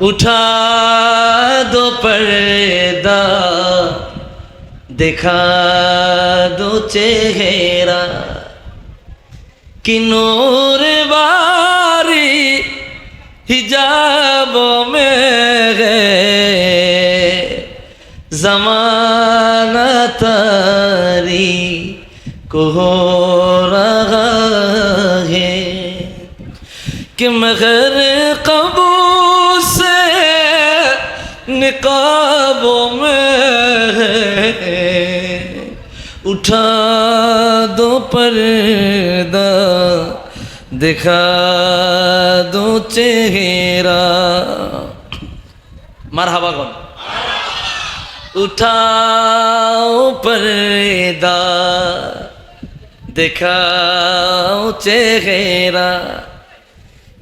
उठा दो पर्दा दिखा दो चेहरा कि नूर बारी हिजाबों में है ज़माना तारी को हो रहा है कि मगर कबूल से निकाबों में है उठा दो पर्दा दिखा दो चेहरा मरहबा कौन उठाओ पर्दा दिखाओ चेहरा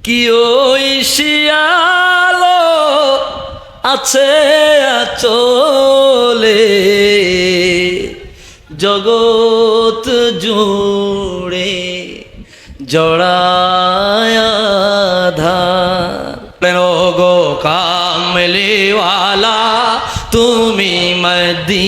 कि ওই শিয়ালো আছে আচলে জগৎ জুড়ে জড়ায়া ধার গো কামলিওয়ালা তুমি মদি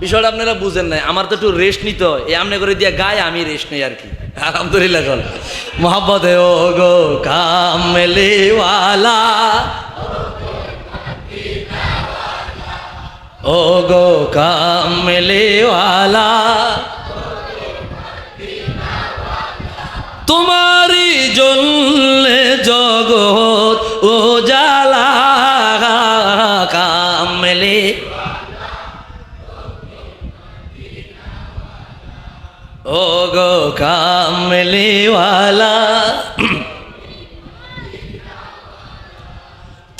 বিষয়টা আপনারা বুঝেন নাই আমার তো একটু রেস্ট নিতে হয় এই আমনে করে দিয়া গায়ে আমি রেস্ট নেই আর কি আলহামদুলিল্লাহ চল মোহাম্মদ ও গো কামলিওয়ালা ও গো কামলিওয়ালা তোমারি জন্যে জগৎ উজালা কামলি ও গো কামলিওয়ালা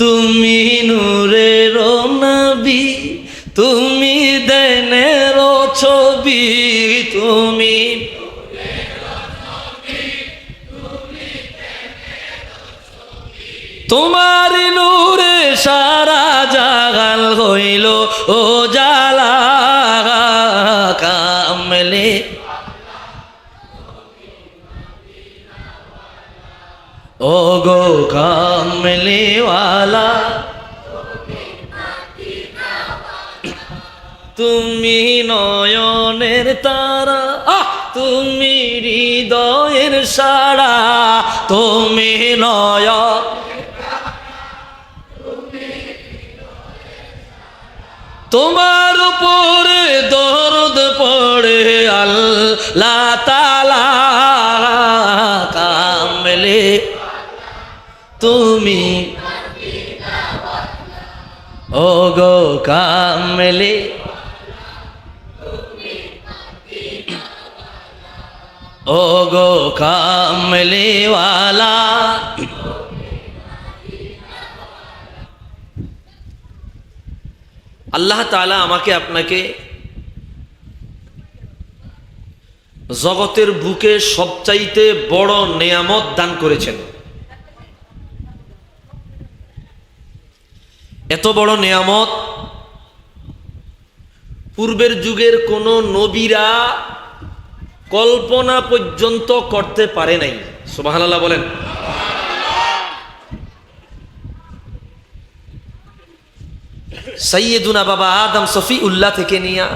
তুমি নূরের নবী তুমি দেনের ছবি তুমি তোমার নূরে সারা জাগাল হইল ও জালা কামলি ও গো কামলিওয়ালা তুমি নয়নের তারা তুমি হৃদয়ের সারা তুমি নয়ন তোমার উপরে দরদ পড়ে আল্লাহ তাআলা কামলি তুমি ও গো কামলি ও গো কামলিওয়ালা আল্লাহ তাআলা আমাকে আপনাকে জগতের বুকে সবচাইতে বড় নেয়ামত দান করেছেন এত বড় নেয়ামত পূর্বের যুগের কোন নবীরা কল্পনা পর্যন্ত করতে পারে নাই সুবহানাল্লাহ বলেন সাইয়্যিদুনা বাবা আদম সফিউল্লাহ থেকে নিয়া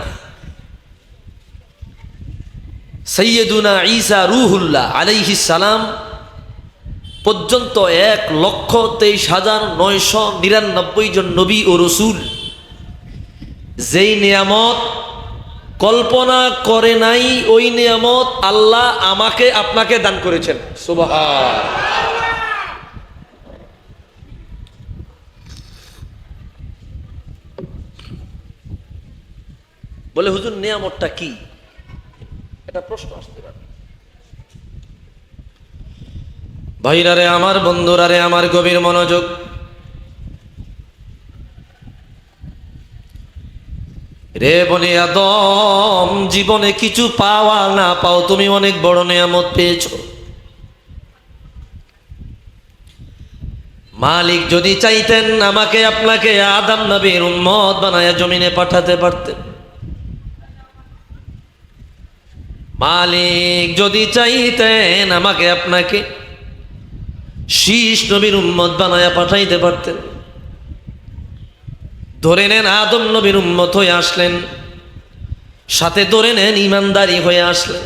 সাইয়্যিদুনা ঈসা রূহুল্লাহ আলাইহিস সালাম পর্যন্ত 1,23,999 জন নবী ও রাসূল যেই নিয়ামত কল্পনা করে নাই ওই নিয়ামত আল্লাহ আমাকে আপনাকে দান করেছেন সুবহানাল্লাহ বলে হুজুর নিয়ামতটা কি এটা প্রশ্ন আসতে পারে ভাইরা রে আমার বন্ধুরা রে আমার গভীর মনোযোগ রে বনি আদম জীবনে কিছু পাওয়া না পাও তুমি অনেক বড় নিয়ামত পেয়েছো মালিক যদি চাইতেন আমাকে আপনাকে আদম নবীর উম্মত বানায়া জমিনে পাঠাতে পারতেন মালিক যদি চাইতেন আমাকে আপনাকে শীষ নবীর উম্মত বানায়া পাঠাইতে পারতেন। ধরে নেন আদম নবীর উম্মত হয়ে আসলেন, সাথে ধরে নেন ইমানদারি হয়ে আসলেন।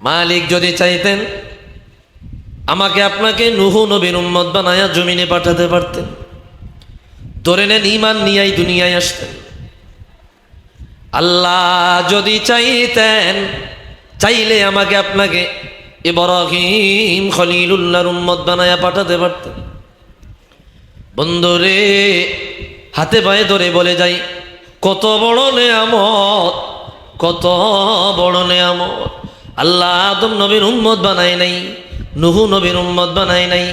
মালিক যদি চাইতেন আমাকে আপনাকে নূহ নবীর উম্মত বানায়া জমিনে পাঠাতে পারতেন। ধরে নেন ঈমান নিয়েই দুনিয়ায় আসতেন। আল্লাহ যদি চাইতেন, চাইলে আমাকে আপনাকে ইব্রাহিম খলিলুল্লাহর উম্মত বানায়া পাঠাতে পারতেন। বন্ধুরে, হাতে পায়ে ধরে বলে যাই, কত বড় নেয়ামত, কত বড় নেয়ামত। আল্লাহ আদম নবীর উম্মত বানায় নাই, নূহ নবীর উম্মত বানায় নাই,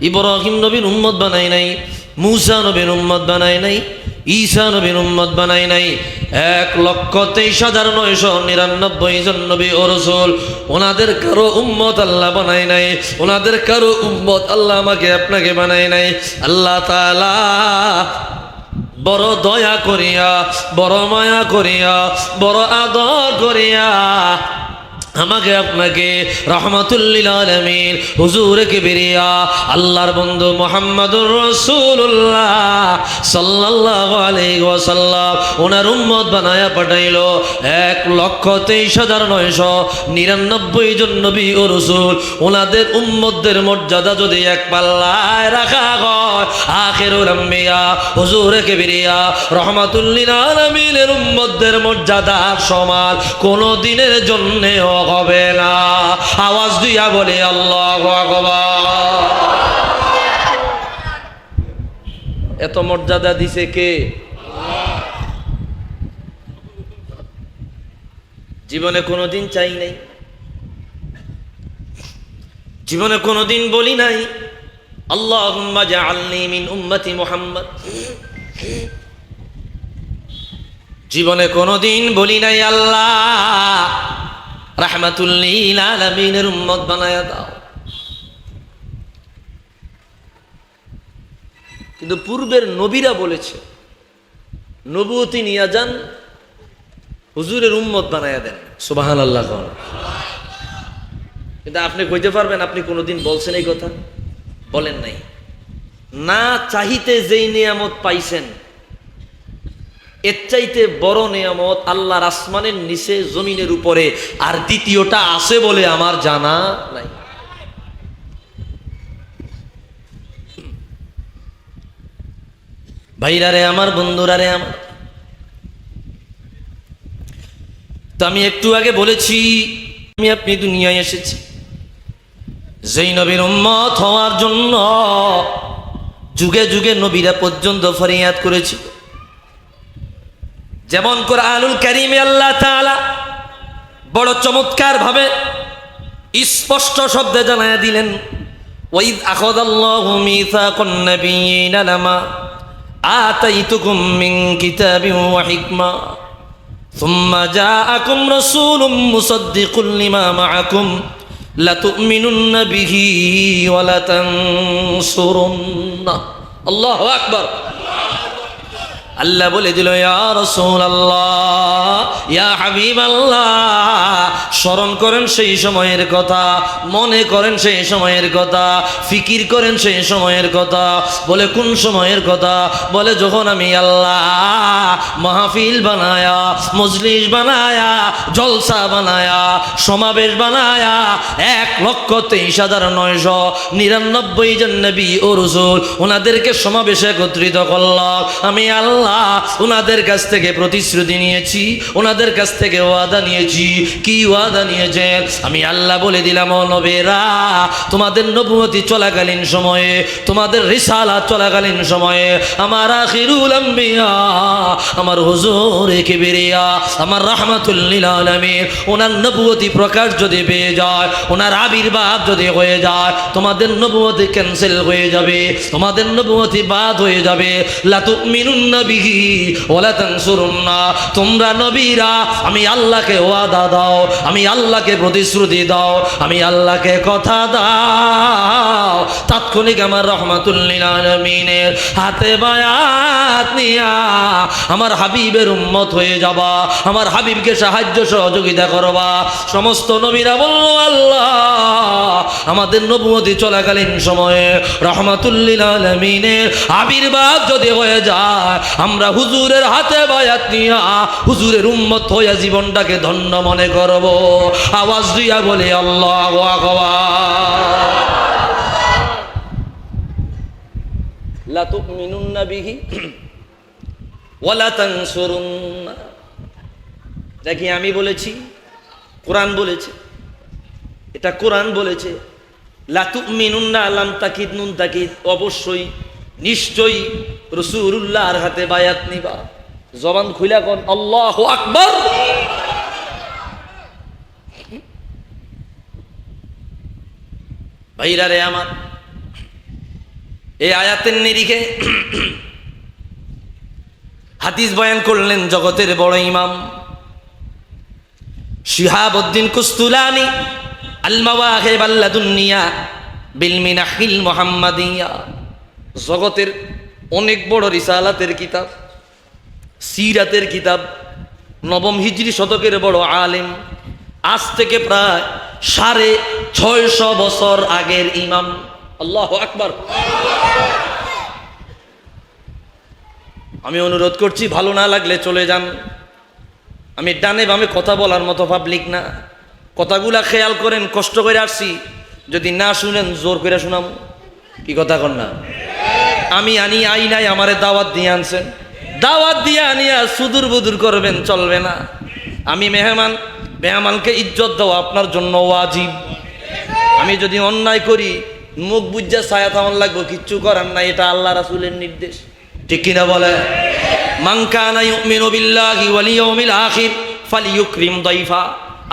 ইব্রাহিম নবীর উম্মত বানায় নাই, মূসা নবীর উম্মত বানায় নাই, ঈসা নবীর উম্মত বানায় নাই। 1,23,999 জন নবী ও রাসূল, ওনাদের কারো উম্মত আল্লাহ বানায় নাই, ওনাদের কারো উম্মত আল্লাহ আমাকে আপনাকে বানায় নাই। আল্লাহ তাআলা বড় দয়া করিয়া, বড় মায়া করিয়া, বড় আদর করিয়া আমাকে আপনাকে রহমাতুল্লিল আলামিন হুজুরে কিবরিয়া আল্লাহর বন্ধু মুহাম্মদুর রাসূলুল্লাহ সাল্লাল্লাহু আলাইহি ওয়াসাল্লাম ওনার উম্মত বানায়া পাঠাইলো। 1,23,999 জন নবী ও রাসূল, ওনাদের উম্মতদের মর্যাদা যদি এক পাল্লায় রাখা হয়, আখিরুল আম্বিয়া হুজুরে কিবরিয়া রহমাতুল্লিল আলামিনের উম্মতদের মর্যাদা সমান কোনো দিনের জন্যও হবে না। আওয়াজ দিয়া বলে আল্লাহু আকবার। এত মর্যাদা দিছে কে? জীবনে কোনোদিন চাই নাই, জীবনে কোনোদিন বলি নাই আল্লাহুম্মা জাআলনি মিন উম্মতি মুহাম্মদ। জীবনে কোনোদিন বলি নাই আল্লাহ রাহমাতুল লিল আলামিনের উম্মত বানায়া দাও। কিন্তু পূর্বের নবীরা বলেছে নবুয়তি নিয়ে যান, হুজুরের উম্মত বানায়া দেন। সুবহানাল্লাহ। কিন্তু আপনি কইতে পারবেন আপনি কোনোদিন বলছেন এই কথা? বলেন নাই। না চাহিতে যেই নিয়ামত পাইছেন, এর চাইতে বড় নিয়ামত আল্লাহর আসমানের নিচে জমিনের উপরে আর দ্বিতীয়টা আছে বলে আমার জানা নাই। ভাইরা রে আমার, বন্ধুরা রে আমার, তো আমি একটু আগে বলেছি আমি আপনি দুনিয়ায় এসেছি যেই নবীর উম্মত হওয়ার জন্য যুগে যুগে নবীরা পর্যন্ত ফরিয়াদ করেছিল। যেমন কোরআনুল কারীমে আল্লাহ তাআলা বড় চমৎকার ভাবে স্পষ্ট শব্দে জানায়া দিলেন, ওয়াইদ আখাযাল্লাহু মিসাকান নাবিয়্যিনা লামা আতাইতুকুম মিন কিতাবিন ওয়া হিকমা সুম্মা জাআকুম রাসূলুম মুসাদ্দিকুন লিমা মাআকুম লাতুমিনুন্না বিহি ওয়া লাতানসুরুন্না। আল্লাহু আকবার। আল্লাহ বলে দিল, ইয়া রাসূলুল্লাহ, ইয়া হাবিবাল্লাহ, স্মরণ করেন সেই সময়ের কথা, মনে করেন সেই সময়ের কথা, ফিকির করেন সেই সময়ের কথা। বলে কোন সময়ের কথা? বলে যখন আমি আল্লাহ মাহফিল বানায়া, মজলিস বানায়া, জলসা বানায়া, সমাবেশ বানায়া 1,23,999 জন নবী ও রাসূল ওনাদেরকে সমাবেশে একত্রিত করলাম। আমি আল্লাহ ওনাদের কাছ থেকে প্রতিশ্রুতি নিয়েছি, ওনাদের কাছ থেকে ওয়াদা নিয়েছি। কি ওয়াদা নিয়েছেন? আমি আল্লাহ বলে দিলাম, ও নবীরা, তোমাদের নবুয়তি চলাকালীন সময়ে, তোমাদের রিসালাত চলাকালীন সময়ে আমার আখিরুল আম্বিয়া, আমার হুজুরে কিবরিয়া, আমার রাহমাতুল লিল আলামিন ওনার নবুয়তি প্রকাশ যদি পেয়ে যায়, ওনার আবির্ভাব যদি হয়ে যায়, তোমাদের নবুয়তি ক্যান্সেল হয়ে যাবে, তোমাদের নবুয়তি বাদ হয়ে যাবে। লা তুমিনুন্না বিহি ওয়া লা তানসুরুন্না। তোমরা নবীরা আমি আল্লাহকে ওয়াদা দাও, আমি আমি আল্লাহকে প্রতিশ্রুতি দাও, আমি আল্লাহকে কথা দাও, তাৎক্ষণিক আমার রহমাতুল লিল আলামিনের হাতে বায়াত নিয়া আমার হাবিবের উম্মত হয়ে যাবা, আমার হাবিবকে সাহায্য সহযোগিতা করবা। সমস্ত নবীরা বলল আল্লাহ আমাদের নবুয়তি চলাকালীন সময়ে রহমাতুল লিল আলামিনের আবির্ভাব যদি হয়ে যায়, আমরা হুজুরের হাতে বায়াত নিয়া হুজুরের উম্মত হয়ে জীবনটাকে ধন্য মনে করব। আওয়াজ দিয়া বলে আল্লাহু আকবার। লা তুমিনুন্না বিহি ওয়ালা তানসুরুন্না। দেখি আমি বলেছি, কোরআন বলেছে, এটা কোরআন বলেছে। লা তুমিনুন্না লাম তাকিদ নুন তাকিদ, অবশ্যই নিশ্চয়ই রাসূলুল্লাহর হাতে বায়াত নিবা। জবান খুইলা কোন আল্লাহু আকবার। ভাইরা রে আমার, এই আয়াতের নিরিখে হাদিস বয়ান করলেন জগতের বড় ইমাম শিহাবউদ্দিন কুস্তুলানি আল মাওয়াহিব আল্লাদুন্নিয়া বিল মিনাহিল মুহাম্মাদিয়া। জগতের অনেক বড় রিসালাতের কিতাব, সিরাতের কিতাব, নবম হিজরি শতকের বড় আলেম, আজ থেকে প্রায় 650 বছর আগের ইমাম। আল্লাহু আকবার। আমি অনুরোধ করছি, ভালো না লাগলে চলে যান। আমি ডানে বামে কথা বলার মতো পাবলিক না, কথাগুলা খেয়াল করেন। কষ্ট করে আসছি, যদি না শুনেন জোর করে শুনাম। কি কথা কন না? আমি আনি আই নাই, আমারে দাওয়াত দিয়ে আনছেন, দাওয়াত দিয়ে আনিয়া সুদূর বুদুর করবেন চলবে না। আমি মেহমান, মেহমানকে ইজ্জত দেওয়া আপনার জন্য ওয়াজিব। আমি যদি অন্যায় করি মুখ বুজ্জা ছায়া থামান লাগবো, কিচ্ছু করার নাই, এটা আল্লাহ রাসূলের নির্দেশ। ঠিক কিনা বলে? মান কানা ইউমিনু বিল্লাহি ওয়াল ইয়াউমিল আখির ফালিয়ুকরিম দাইফা।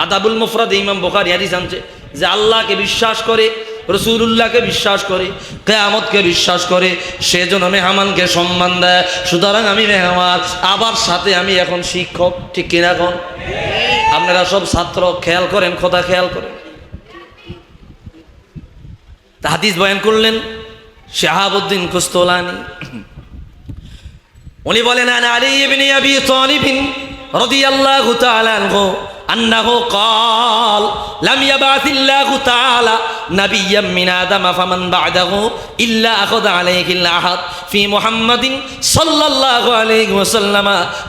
আদাবুল মুফরাদে ইমাম বুখারী হাদিস আনছে যে আল্লাহকে বিশ্বাস করে, রাসূলুল্লাহকে বিশ্বাস করে, কিয়ামতকে বিশ্বাস করে, সেজন্য মেহমানকে সম্মান দেয়। সুতরাং আমি মেহমান, আবার সাথে আমি এখন শিক্ষক। ঠিক কিনা এখন? আপনারা সব ছাত্র, খেয়াল করেন, কথা খেয়াল করেন। হাদিস বয়ান করলেন শিহাবউদ্দিন কুস্তুলানি। উনি বলেন আন আলী ইবনে আবি তালিব রাদিয়াল্লাহু তাআলা আনহু أنه قال لم يبعث الله تعالى نبيا من آدم فمن بعده إلا أخذ عليه العهد في محمد صلى الله عليه وسلم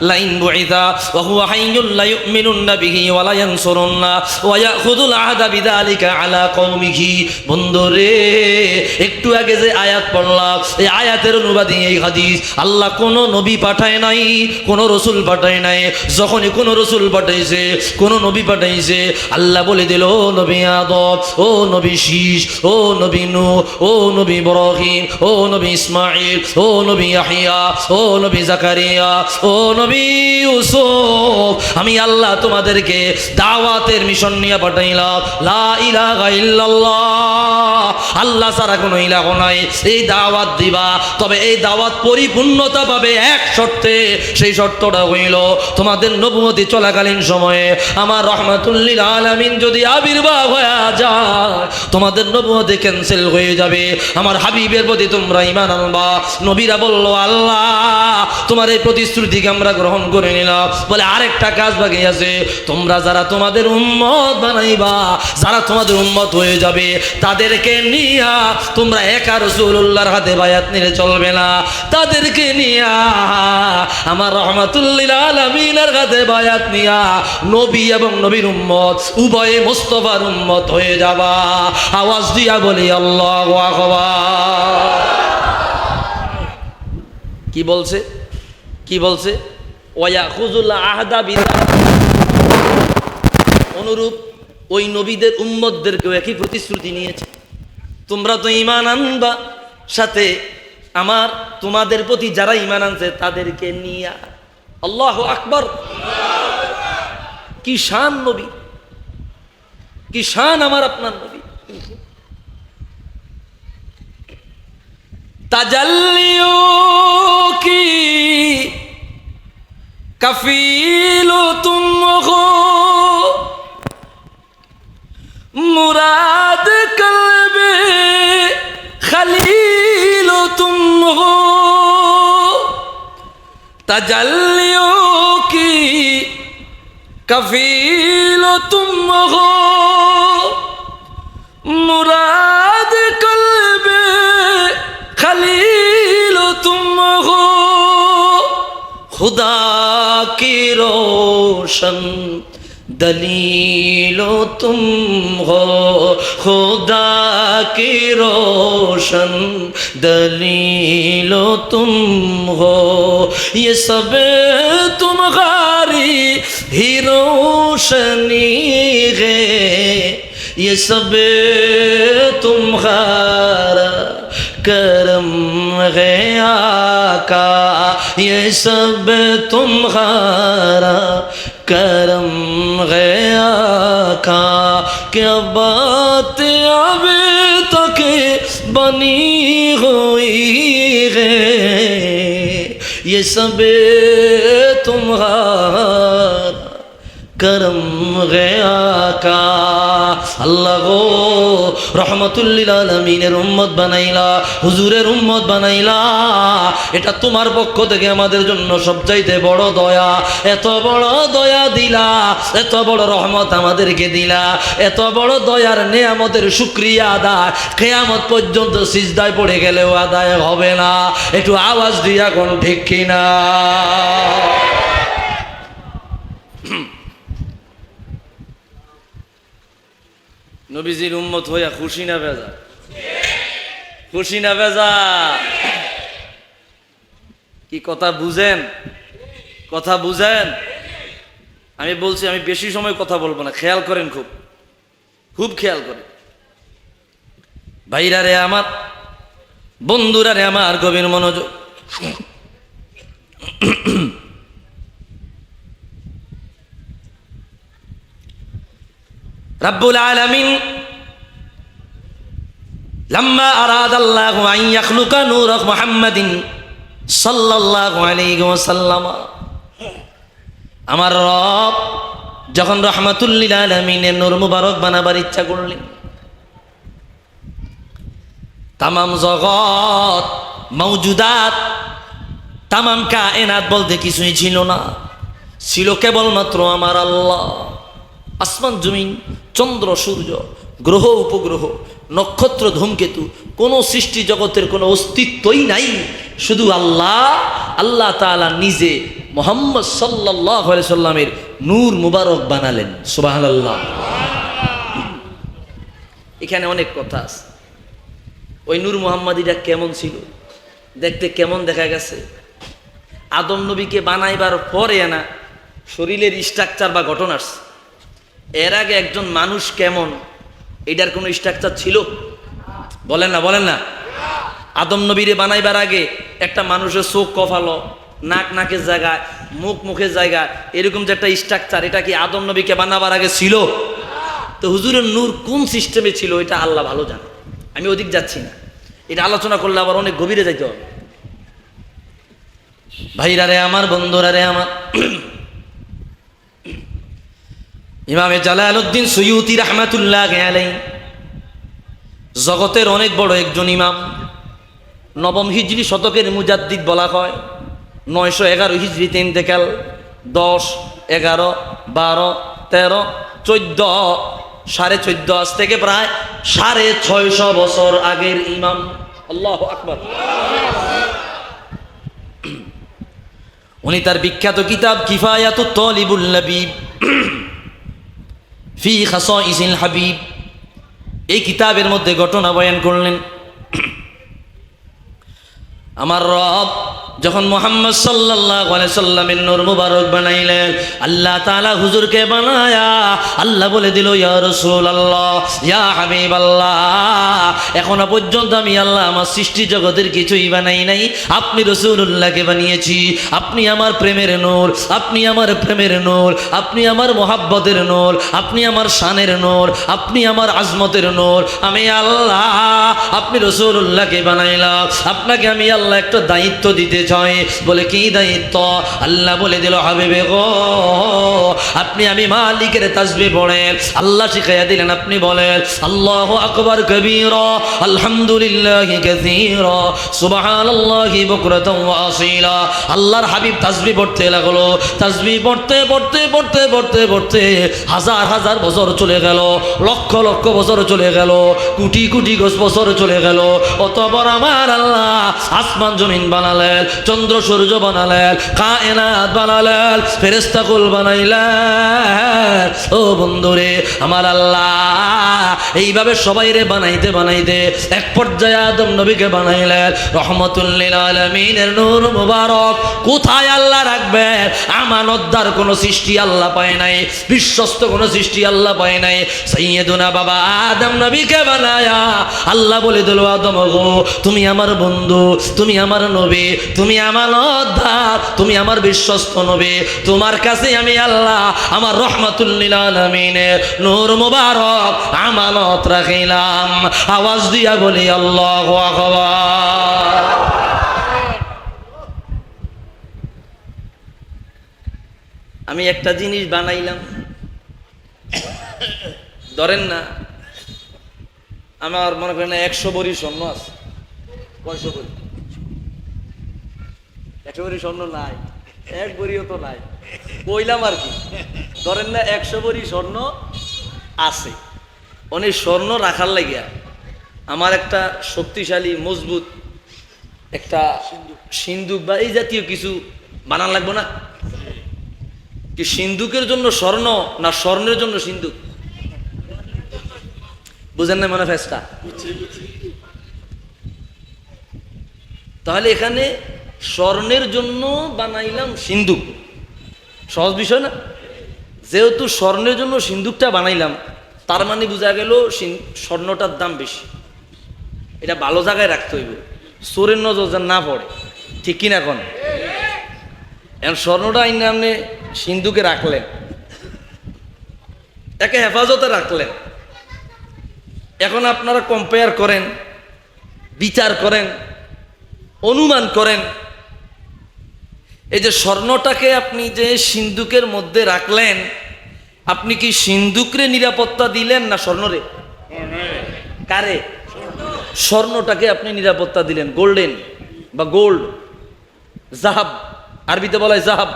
لئن بعث وهو حي ليؤمنن به ولا ينصرن ويأخذ العهد بذلك على قومه। বন্ধুরে, একটু আগে যে আয়াত পড়লাম, এই আয়াতের অনুবাদে এই হাদিস, আল্লাহ কোনো নবী পাঠায় নাই, কোনো রসুল পাঠায় নাই। যখনই কোনো রসুল পাঠাইছে, কোন নবী পাঠাইছে, আল্লাহ বলে দিল ও নবী আদম, ও নবী শীষ, ও নবী নূহ, ও নবী ইব্রাহিম, ও নবী ইসমাঈল, ও নবী ইয়াহইয়া, ও নবী জাকারিয়া, ও নবী ইউসুফ, আমি আল্লাহ তোমাদেরকে দাওয়াতের মিশন নিয়ে পাঠাইলাম। লা ইলাহা ইল্লাল্লাহ, আল্লাহ ছাড়া কোনো ইলাহ নাই, এই দাওয়াত দিবা। তবে এই দাওয়াত পরিপূর্ণতা পাবে এক শর্তে, সেই শর্তটা হইল তোমাদের নবুয়তি চলাকালীন সময়ে আমার রহমাতুল লিল আলামিন যদি আবির্ভাব হয়ে যায়, তোমাদের নবুয়তি ক্যান্সেল হয়ে যাবে, আমার হাবিবের প্রতি তোমরা ঈমান আনবা। নবীরা বলল আল্লাহ তোমার এই প্রতিশ্রুতিকে আমরা গ্রহণ করে নিলাম। বলে আরেকটা কাজ বাকি আছে, তোমরা যারা তোমাদের উম্মত বানাইবা, যারা তোমাদের উম্মত হয়ে যাবে, তাদেরকে নিয়া তোমরা একা রাসূলুল্লাহর হাতে বায়াত নিলে চলবে না, তাদেরকে নিয়া আমার রহমাতুল লিল আলামিনের হাতে বায়াত নিয়া নবী এবং নবীর উম্মত উভয়ে মুস্তাফার উম্মত হয়ে যাবা। আওয়াজ দিয়া বলি আল্লাহু আকবার। কি বলছে? কি বলছে? ওয়ায়াখুযুল আহদা বিযালিকা, অনুরূপ ওই নবীদের উম্মতদেরকেও একই প্রতিশ্রুতি নিয়েছে, তোমরা তো ঈমান আনবা, সাথে আমার তোমাদের প্রতি যারা ঈমান আনছে তাদেরকে নিয়া। আল্লাহু আকবার। কি শান নবী, কি শান আমার আপনার নবী। তাজাল্লিও কি কফিলো তুম হো, तजल्लियों की कफील तुम हो, मुराद कल्बे खलील तुम हो, खुदा की रोशन दलीलो तुम हो, खुदा की रोशन दलीलो तुम हो, ये सब तुम्हारी ही रोशनी है, ये सब तुम्हारा करम है आका, ये सब तुम्हारा करम है आका, क्या बात अभी तक बनी हुई है, ये सब तुम्हारा करम गया का। আল্লাহ গো রহমাতুল লিল আলামিনের উম্মত বানাইলা, হুজুরের উম্মত বানাইলা, এটা তোমার পক্ষ থেকে আমাদের জন্য সবচাইতে বড় দয়া। এত বড় দয়া দিলা, এত বড় রহমত আমাদেরকে দিলা, এত বড় দয়ার নেয়ামতের শুকরিয়া আদায় কিয়ামত পর্যন্ত সিজদায় পড়ে গেলেও আদায় হবে না। একটু আওয়াজ দিয়া কোন ঠিক কিনা? নবীজির উম্মত হইয়া খুশি না বেজা? খুশি না বেজা? কি কথা বুঝেন? কথা বুঝেন? আমি বলছি আমি বেশি সময় কথা বলবো না, খেয়াল করেন, খুব খুব খেয়াল করেন। ভাইরা রে আমার, বন্ধুরা রে আমার, গভীর মনোযোগ। রব্বুল আলামিন লাম্মা আরাদাল্লাহু আন ইয়াখলুকা নূর মুহাম্মাদিন সাল্লাল্লাহু আলাইহি ওয়াসাল্লাম, আমার রব যখন রাহমাতুল লিল আলামিনের নূর মুবারক বানাবার ইচ্ছা করলেন, তামাম জগৎ মাওজুদাত, তামাম কায়নাত বলতে কিছুই ছিল না, ছিল কেবলমাত্র আমার আল্লাহ। আসমান জমিন, চন্দ্র সূর্য, গ্রহ উপগ্রহ, নক্ষত্র ধূমকেতু, কোনো সৃষ্টি জগতের কোনো অস্তিত্বই নাই, শুধু আল্লাহ। আল্লাহ তাআলা নিজে মুহাম্মদ সাল্লাল্লাহু আলাইহি সাল্লামের নূর মুবারক বানালেন। সুবহানাল্লাহ। এখানে অনেক কথা আছে। ওই নূর মুহাম্মাদিটা কেমন ছিল, দেখতে কেমন দেখা গেছে? আদম নবীকে বানাইবার পরে না শরীরের স্ট্রাকচার বা গঠন আসছে। এর আগে একজন মানুষ কেমন, এটার কোনো স্ট্রাকচার ছিল? বলেন না, বলেন না। আদম নবীরে বানাইবার আগে একটা মানুষের চোখ কফালো, নাক নাকের জায়গায়, মুখ মুখের জায়গায়, এরকম যে একটা স্ট্রাকচার, এটা কি আদম নবীকে বানাবার আগে ছিল? তো হুজুরের নূর কোন সিস্টেমে ছিল এটা আল্লাহ ভালো জানে, আমি ওদিক যাচ্ছি না। এটা আলোচনা করলে আবার অনেক গভীরে যাইতে হবে। ভাইরা রে আমার, বন্ধুরা রে আমার, ইমামে জালালউদ্দিন সুয়ুতি রাহমাতুল্লাহি আলাইহি জগতের অনেক বড় একজন ইমাম, নবম হিজরি শতকের মুজাদ্দিদ বলা হয়। 911 হিজরিতে ইন্তেকাল, 10, 11, 12, 13, 14, 14.5 আজ থেকে প্রায় 650 বছর আগের ইমাম। আল্লাহু আকবার। উনি তার বিখ্যাত কিতাব কিফায়াতুত তালিবুল লাবিব ফি খাসাইসিল হাবিব, এই কিতাবের মধ্যে ঘটনা বয়ান করলেন। আমার রব যখন মুহাম্মদ সাল্লাল্লাহু আলাইহি সাল্লামের নূর মুবারক বানাইলেন, আল্লাহ তাআলা হুজুরকে বানায়া আল্লাহ বলে দিল, ইয়া রাসূলুল্লাহ, ইয়া হাবিবাল্লাহ, এখনো পর্যন্ত আমি আল্লাহ আমার সৃষ্টি জগতের কিছুই বানাই নাই, আপনি রাসূলুল্লাহকে বানিয়েছি। আপনি আমার প্রেমের নূর, আপনি আমার প্রেমের নূর, আপনি আমার মোহাব্বতের নূর, আপনি আমার শানের নূর, আপনি আমার আজমতের নূর। আমি আল্লাহ, আপনি রাসূলুল্লাহকে বানাইলাম, আপনাকে আমি আল্লাহ একটা দায়িত্ব দিতে চাই। বলে কি দায়িত্ব? আল্লাহ বলে দিল, হাবিবে গো আপনি আমি মালিকের তাসবিহ পড়েন। আল্লাহ শিখাইয়া দিলেন, আপনি বলেন আল্লাহু আকবার কবীরা, আলহামদুলিল্লাহি কাসীরা, সুবহানাল্লাহি বুকরাতাও ওয়া আসীলা। আল্লাহর হাবিব তাসবিহ পড়তে লাগলো। তাসবিহ পড়তে পড়তে পড়তে পড়তে পড়তে হাজার হাজার বছর চলে গেল, লক্ষ লক্ষ বছর চলে গেল, কোটি কোটি বছর চলে গেল। অতঃপর আমার আল্লাহ আসমান জমিন বানালেন, চন্দ্র সূর্য বানালেন, কায়নাত বানালেন, ফেরেশতাকুল বানাইলেন। ও বন্ধুরে আমার আল্লাহ এইভাবে সবাই রে বানাইতে বানাইতে এক পর্যায়ে আদম নবীকে বানাইলেন রহমাতুল লিল আলামিনের নূর মুবারক। কোথায় আল্লাহ রাখবেন? আমানতদার কোন সৃষ্টি আল্লাহ পায় নাই, বিশ্বস্ত কোন সৃষ্টি আল্লাহ পায় নাই। সাইয়্যিদুনা বাবা আদম নবীকে বানায়া আল্লাহ বলে দিল, আদম গো তুমি আমার বন্ধু, তুমি আমার নবী, তুমি আমানতদার, তুমি আমার বিশ্বস্ত নবী, তোমার কাছে আমি আল্লাহ আমার রহমাতুল লিল আলামিনের নূর মুবারক আমানত রাখিলাম। আওয়াজ দিয়া বলি আল্লাহু আকবার। আমি একটা জিনিস বানাইলাম, ধরেন না আমার মনে করেন 100 ভরি স্বর্ণ আছে। 100 ভরি, 100 ভরি স্বর্ণ নাই, 1 ভরিও তো নাই, কইলাম আর কি। ধরেন না 100 ভরি স্বর্ণ আছে, অনেক স্বর্ণ রাখার লাগিয়া আমার একটা শক্তিশালী মজবুত একটা সিন্দুক বা এই জাতীয় কিছু বানান লাগবে না কি? সিন্দুকের জন্য স্বর্ণ না স্বর্ণের জন্য সিন্দুক? বুঝেন না মনে ফেসটা? তাহলে এখানে স্বর্ণের জন্য বানাইলাম সিন্দুক, সহজ বিষয় না? যেহেতু স্বর্ণের জন্য সিন্দুকটা বানাইলাম, তার মানে বোঝা গেল স্বর্ণটার দাম বেশি, এটা ভালো জায়গায় রাখতে হইব, চোরের নজর যেন না পড়ে, ঠিক কিনা? এখন এখন স্বর্ণটা আইনা আপনি সিন্ধুকে রাখলেন, একে হেফাজতে রাখলেন। এখন আপনারা কম্পেয়ার করেন, বিচার করেন, অনুমান করেন, এই যে স্বর্ণটাকে আপনি যে সিন্ধুকের মধ্যে রাখলেন, আপনি কি সিন্ধুকরে নিরাপত্তা দিলেন না স্বর্ণরে? কারে? স্বর্ণটাকে আপনি নিরাপত্তা দিলেন। গোল্ডেন বা গোল্ড, জাহাব, আরবিতে বলা হয় জাহাব,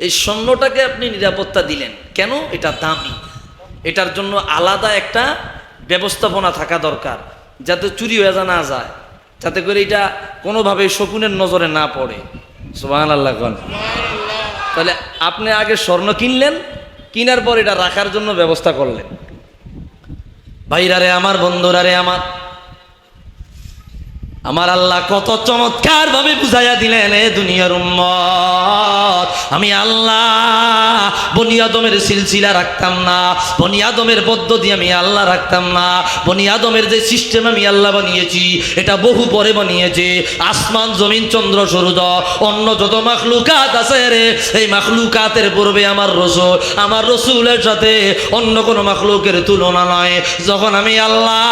এই স্বর্ণটাকে আপনি নিরাপত্তা দিলেন কেন? এটা দামি, এটার জন্য আলাদা একটা ব্যবস্থাপনা থাকা দরকার, যাতে চুরি হয়ে না যায়, যাতে করে এটা কোনোভাবে শকুনের নজরে না পড়ে। সুবহানাল্লাহ। তাহলে আপনি আগে স্বর্ণ কিনলেন, কিনার পর এটা রাখার জন্য ব্যবস্থা করলেন। ভাইরা রে আমার, বন্ধুরা রে আমার আল্লাহ কত চমৎকার ভাবে বুঝাইয়া দিলেন, এ দুনিয়ার উম্মত আমি আল্লাহ বনি আদমের সিলসিলা রাখতাম না, বনি আদমের পদ্ধতি আমি আল্লাহ রাখতাম না। বনি আদমের যে সিস্টেম আমি আল্লাহ বানিয়েছি, এটা বহু পরে বানিয়েছে। আসমান জমিন চন্দ্র সূর্য অন্য যত মাখলুকাত আছে রে, এই মাখলুকাতের পূর্বে আমার রসূলের সাথে অন্য কোনো মাখলুকের তুলনা নয়। যখন আমি আল্লাহ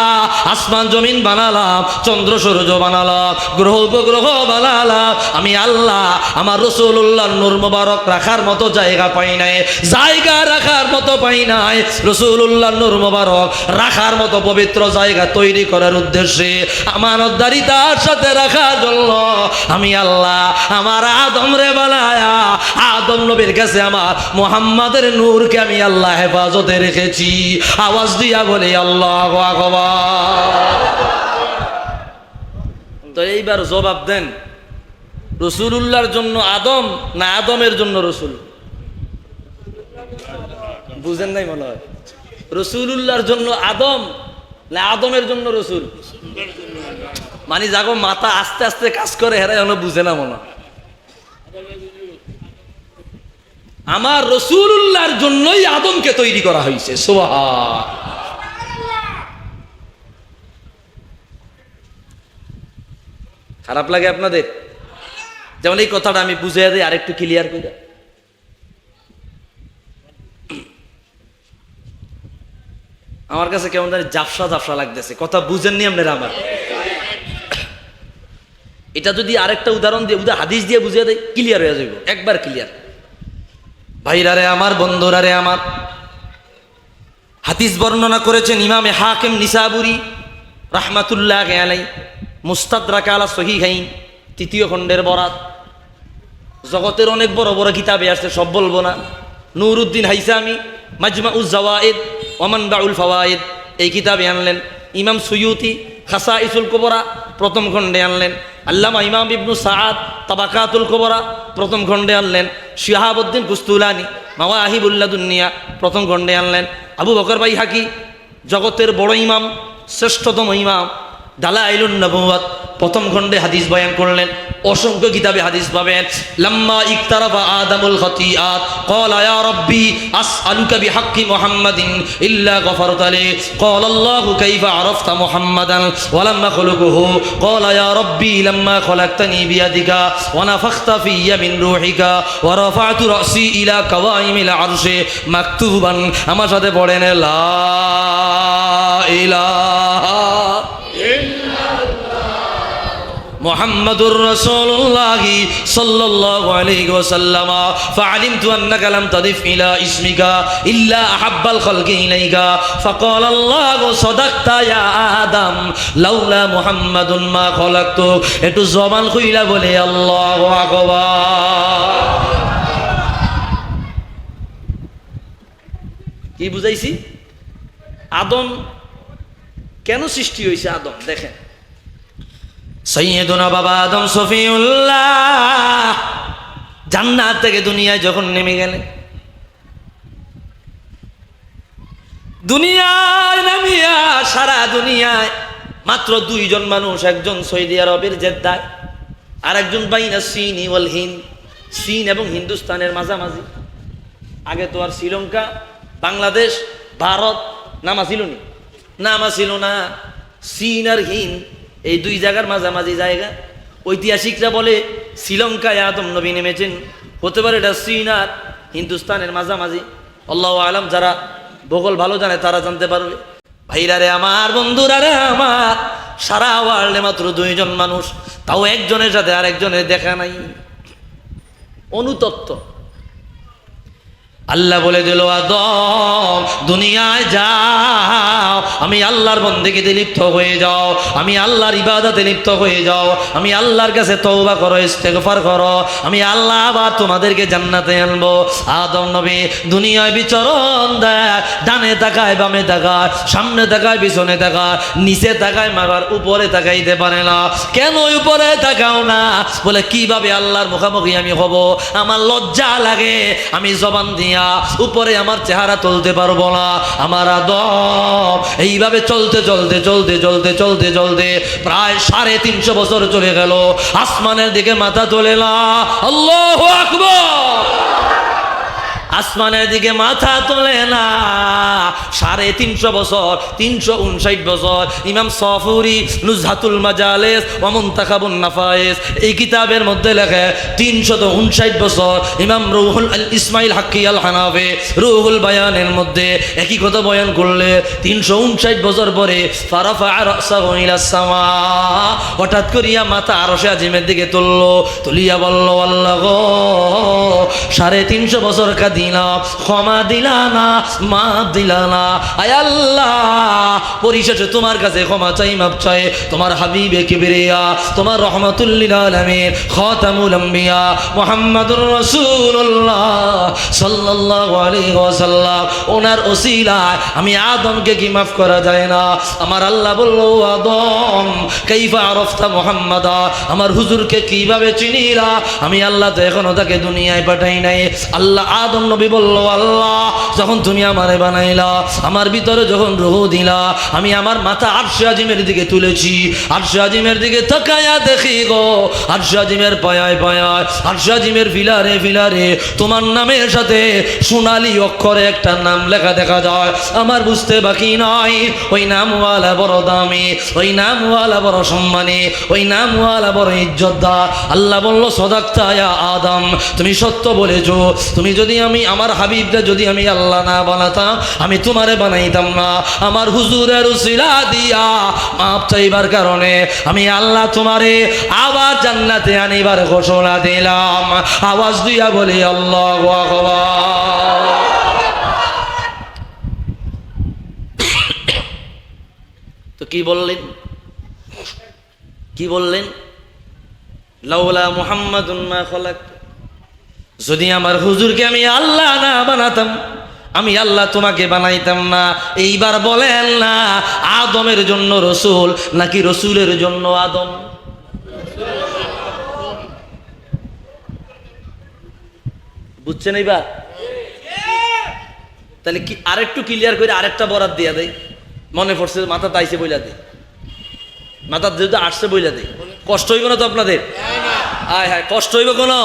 আসমান জমিন বানালাম, চন্দ্র সূর্য বানালাম, গ্রহ উপগ্রহ বানালাম, আমি আল্লাহ আমার রাসূলুল্লাহ নূর মুবারক রাখার মতো জায়গা পাই নাই, জায়গা রাখার মতো পাই নাই। রাসূলুল্লাহ নূর মুবারক রাখার মতো পবিত্র জায়গা তৈরি করার উদ্দেশ্যে আমানতদারিতার সাথে রাখার জন্য আমি আল্লাহ আমার আদম রে বানায়া আদম নবীর কাছে আমার মুহাম্মাদের নূরকে আমি আল্লাহ হেফাজতে রেখেছি। আওয়াজ দিয়া বলি আল্লাহু আকবার। তো এইবার জবাব দেন, রাসূলুল্লাহর জন্য আদম না আদমের জন্য রসুল? বুঝেন নাই মনে হয়। রাসূলুল্লাহর জন্য আদম না আদমের জন্য রসুল? মানে যাগো মাথা আস্তে আস্তে কাজ করে হেরা এখনো বুঝে না মনে হয়। আমার রাসূলুল্লাহর জন্যই আদমকে তৈরি করা হয়েছে। সুবহান। খারাপ লাগে আপনাদের? যেমন এই কথাটা আমি বুঝিয়ে দিই আরেকটু ক্লিয়ার করে। আমার কাছে কেমন জানি জাফসা জাফসা লাগতেছে, কথা বুঝেননি আপনারা আমার? এটা যদি আরেকটা উদাহরণ দিয়ে হাদিস দিয়ে বুঝিয়ে দেয়, ক্লিয়ার হয়ে যাবে, একবার ক্লিয়ার। ভাইরারে আমার, বন্ধুরারে আমার, হাদিস বর্ণনা করেছেন ইমামে হাকিম নিসাবুরি রাহমাতুল্লাহ আলাইহি, মুস্তাদরাক আলা সহিহাইন, 3য় খণ্ডের বরাত। জগতের অনেক বড় বড় কিতাবে আসছে, সব বলবো না। নুরউদ্দিন হাইসামি মাজমাউজ জাওয়াইদ ওয়া মানবাউল ফাওয়াইদ এই কিতাবে আনলেন। ইমাম সুয়ুতি খাসাইসুল কুবরা 1ম খণ্ডে আনলেন। আল্লামা ইমাম ইবনু সাআদ তাবাকাতুল কুবরা 1ম খণ্ডে আনলেন। শিহাবুদ্দিন কুস্তুলানি মাওয়াহিবুল লাদুনিয়া 1ম খণ্ডে আনলেন। আবু বকর বাইহাকি জগতের বড় ইমাম, শ্রেষ্ঠতম ইমাম, দালাইলুন নবুওয়াত 1ম খণ্ডে হাদিস বয়ান করলেন। অসংখ্য কিতাবে হাদিস পাবেন। লাম্মা ইকতারাফা আদামুল খাতিআত ক্বালা ইয়া রাব্বি আসআলুকা বিহাক্কি মুহাম্মাদিন ইল্লা গফারতা লি ক্বালা আল্লাহু কাইফা আরাফতা মুহাম্মাদান ওয়া লাম্মা খুলুকুহু ক্বালা ইয়া রাব্বি লাম্মা খলাকতানি বিয়াদিকা ওয়া নাফাখতা ফিয়া মিন রূহিকা ওয়া রাফা'তু রাসি ইলা কাওয়াইমিল আরশি মাকতুবান। আমার সাথে পড়েন লা ইলাহা মুহাম্মাদুর রাসূলুল্লাহি সাল্লাল্লাহু আলাইহি ওয়াসাল্লাম ফাআলিমতু আন্নাকা লাম তাদিফ ইলা ইসমিকা ইল্লা আহাব্বাল খালকি ইলাইকা ফাকালা আল্লাহু সাদাকতা ইয়া আদম লাউলা মুহাম্মাদুন মা খালাকতু। একটু জবান খুইলা বলে আল্লাহু আকবার। কি বুঝাইছি? আদম কেন সৃষ্টি হয়েছে? আদম দেখেন, সাইয়্যিদুনা বাবা আদম সফিউল্লাহ জান্নাত থেকে দুনিয়ায় যখন নেমে গেলেন, দুনিয়ায় নামিয়া সারা দুনিয়ায় মাত্র 2 জন মানুষ, একজন সৌদি আরবের জেদ্দায়, আর একজন বাইনা চীন ওয়াল হিন্দ, চীন এবং হিন্দুস্তানের মাঝামাঝি। আগে তো আর শ্রীলঙ্কা, বাংলাদেশ, ভারত নামা ছিল নি? নামা ছিল না। চীন আর হিন্দ এই 2 জায়গার মাঝামাঝি জায়গা। ঐতিহাসিকরা বলে শ্রীলঙ্কায় আদম নবী নেমেছেন, হতে পারে এটা চীন আর হিন্দুস্তানের মাঝামাঝি। আল্লাহু আলাম, যারা ভূগোল ভালো জানে তারা জানতে পারবে। ভাইরারে আমার, বন্ধুরারে আমার, সারা ওয়ার্ল্ডে মাত্র 2 জন মানুষ, তাও একজনের সাথে আর একজনের দেখা নাই। অনুতপ্ত। আল্লাহ বলে দিল, আদম দুনিয়ায় যাও, আমি আল্লাহর বন্দেগীতে লিপ্ত হয়ে যাও, আমি আল্লাহর ইবাদতে লিপ্ত হয়ে যাও, আমি আল্লাহর কাছে তওবা করো, ইস্তেগফার করো, আমি আল্লাহ আবার তোমাদেরকে জান্নাতে আনবো। আদম নবী দুনিয়ায় বিচরণ দেয়, ডানে তাকায়, বামে তাকায়, সামনে তাকায়, পিছনে তাকায়, নিচে তাকায়, মাগার উপরে তাকাইতে পারে না। কেন উপরে তাকাও না? বলে কিভাবে আল্লাহর মুখামুখি আমি হব? আমার লজ্জা লাগে, আমি জবান দিয়ে উপরে আমার চেহারা তুলতে পারবো না। আমার আদম এইভাবে চলতে চলতে চলতে চলতে চলতে চলতে প্রায় 350 বছর চলে গেল। আসমানের দিকে মাথা তোলে না। আল্লাহু আকবার। আসমানের দিকে মাথা তোলে না। 350 বছর, 359 বছর। ইমাম সফুরি নুজহাতুল মাজালিস ওয়া মুনতাখাবুন নাফাইস এই কিতাবের মধ্যে লেখে 359 বছর। ইমাম রুহুল ইসমাইল হাক্কি আল হানাফি রুহুল বায়ানের মধ্যে একই কথা বয়ান করলে 359 বছর পরে ফারাফা রাসাহু ইলাস সামা, হঠাৎ করিয়া মাথা আরশে আজিমের দিকে তুললো, তুলিয়া বলল, আল্লাহ গো 350 বছর কাঁদি ক্ষমা দিলা না, মাপ দিলা না। আয় আল্লাহ, পরিশেষে তোমার কাছে ক্ষমা চাই, মাপ চাই। তোমার হাবিবে কিবরিয়া, তোমার রহমাতুল লিল আলামিন, খাতামুল আম্বিয়া মুহাম্মাদুর রাসূলুল্লাহ সাল্লাল্লাহু আলাইহি ওয়াসাল্লাম, ওনার ওসিলায় আমি আদমকে কি মাফ করা যায় না? আমার আল্লাহ বলল, আদম কাইফা আরাফতা মুহাম্মাদা, আমার হুজুরকে কিভাবে চিনিলা? আমি আল্লাহ তো এখনো তাকে দুনিয়ায় পাঠাই নাই। আল্লাহ আদম নবী বলল, আল্লাহ যখন তুমি আমারে বানাইলা, আমার ভিতরে যখন রূহ দিলা, আমি আমার মাথা আরশে আজিমের দিকে তুলেছি, আরশে আজিমের দিকে তাকায়া দেখি গো, আরশে আজিমের পায়ায় পায়ায়, আরশে আজিমের ফিলারে ফিলারে তোমার নামের সাথে সোনালী অক্ষরে একটা নাম লেখা দেখা যায়। আমার বুঝতে বাকি নয়, ওই নামওয়ালা বড় দামি, ওই নামওয়ালা বড় সম্মানী, ওই নামওয়ালা বড় ইজ্জতদার। আল্লাহ বলল, সদাক্তা ইয়া আদম, তুমি সত্য বলেছো। তুমি যদি আমি আমার হাবিবরা যদি আমি আল্লাহ না বানাতাম আমি তোমারে বানাইতাম না। আমার হুজুরের উসিলা দিয়া মাপ চাইবার কারণে আমি আল্লাহ তোমারে আবার জান্নাতে আনিবার ঘোষণা দিলাম। আওয়াজ দিয়া বলি আল্লাহু আকবার। তো কি বললেন, কি বললেন? লাউলা মুহাম্মাদুন মা খলাক, যদি আমার হুজুরকে আমি আল্লাহ না বানাতাম আমি আল্লাহ তোমাকে বানাইতাম না। এইবার বলেন না আদমের জন্য রসুল নাকি রসুলের জন্য আদম? বুঝছেন এইবার? তাহলে কি আরেকটু ক্লিয়ার করে আরেকটা বরাত দিয়া দেয়, মনে পড়ছে মাথা তাইছে বইলা দেয়, মাথা যেহেতু আসছে বইলা দেয়। কষ্ট হইব না তো আপনাদের? আয় হায়, কষ্ট হইব কোনো?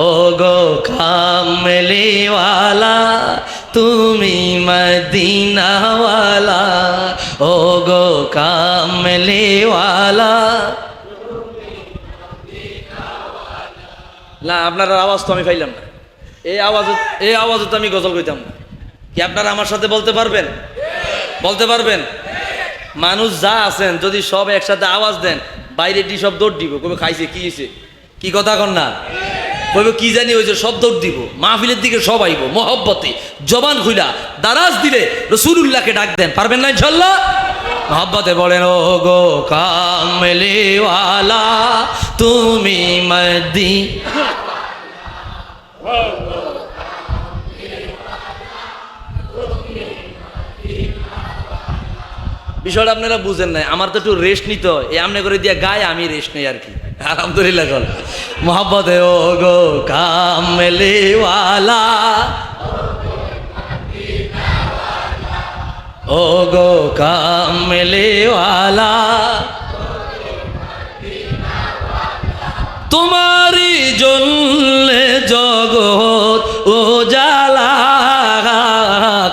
ও গো কামলিওয়ালা তুমি মদিনাওয়ালা, ও গো কামলিওয়ালা। না আপনার আওয়াজ তো আমি পাইলাম না, এই আওয়াজ তো আমি গজল কইতাম না। কি আপনারা আমার সাথে বলতে পারবেন? বলতে পারবেন? মানুষ যা আছেন যদি সব একসাথে আওয়াজ দেন বাইরে ডি সব দৌড় দিব, কবে খাইছে কি হয়েছে, কি কথা কন না, কবে কি জানি হয়েছে, সব দৌড় দিব। মাহফিলের দিকে সব আইব মহব্বতে, জবান খুইলা দারাজ দিলে রাসূলুল্লাহকে ডাক দেন, পারবেন না ইনশাআল্লাহ? মহব্বতে বলেন ও গো কামলিওয়ালা তুমি মদিনা। বিষয়টা আপনারা বুঝেন নাই, আমার তো একটু রেস্ট নিতে হয়, এই আমনে করে দিয়া গায়ে আমি রেস্ট নেই আর কি। আলহামদুলিল্লাহ কল মোহাব্বতে ও গো কামলিওয়ালা, ও গো কামলিওয়ালা তোমারি জন্যে জগৎ উজালা,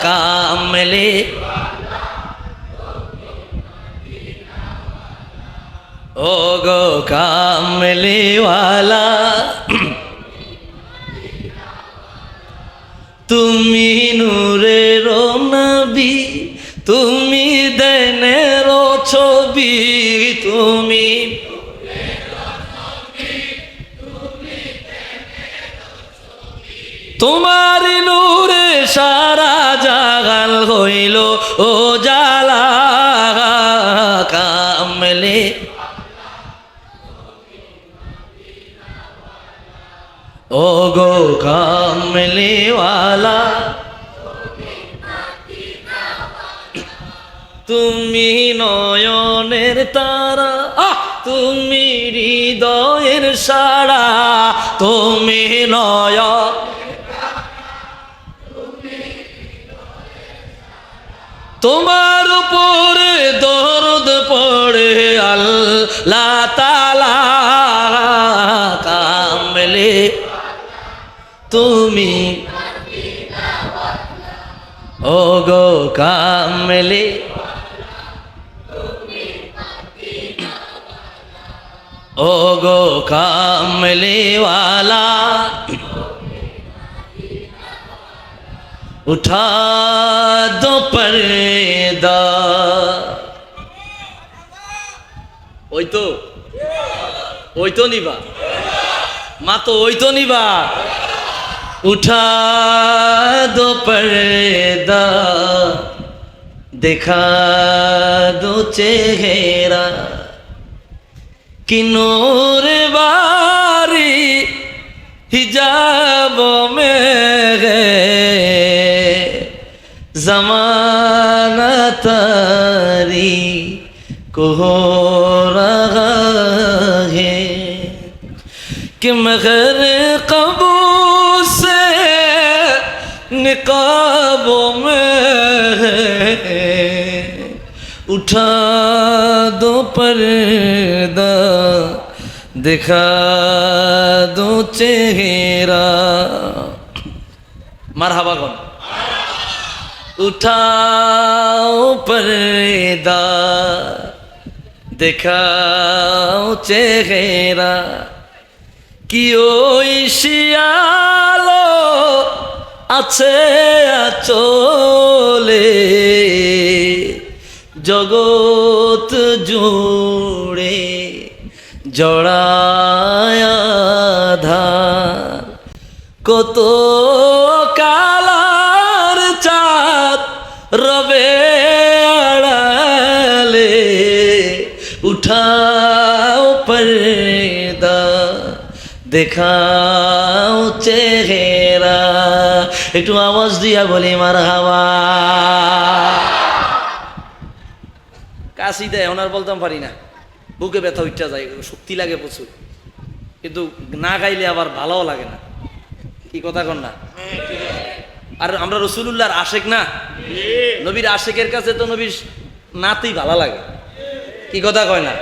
কামলি ও গো কামলিওয়ালা তুমি নূরের নবী, তুমি দেনের ছবি, তুমি তোমার নূরে সারা জাগাল হইল ও জালা, কামলি ও গো কামলিওয়ালা তুমি নয়নের তারা, তুমি হৃদয়ের সারা, তুমি তোমার উপরে দরদ পড়ে আল্লাহ তাআলা, কামলি তুমি ও গো কামলি ও গো কামলিওয়ালা উঠা দো পর্দা। ওই তো নিবা মা, তো ওই তো নিবা। উঠা দো পর্দা দেখা দো চেহারা, कि नूर बारी हिजाब में है, ज़माना तारी को हो रहा है, कि मगर कबू से निकाबों में है, उठा दो पर्दा दिखा दो चेहरा। मरहबा कौन? उठाओ पर्दा दिखाओ चेहरा, कि ओ इशियालो আছে আচলে জগৎ জুড়ে জড়ায় আধার, কত কালার চাঁদ রবে আড়ালে, উঠাও পর্দা দেখাও চেহারা। একটু আওয়াজ দিয়া বলি মারহাবা। কাশি দেয় ওনার বলতাম পারি না, বুকে ব্যথা উঠা যায়, শক্তি লাগে প্রচুর, কিন্তু না গাইলে আবার ভালোও লাগে না। কি কথা কন না? আর আমরা রসুলুল্লাহর আশেক না, নবীর আশেকের কাছে তো নবীর নাতেই ভালো লাগে। কি কথা কয় না?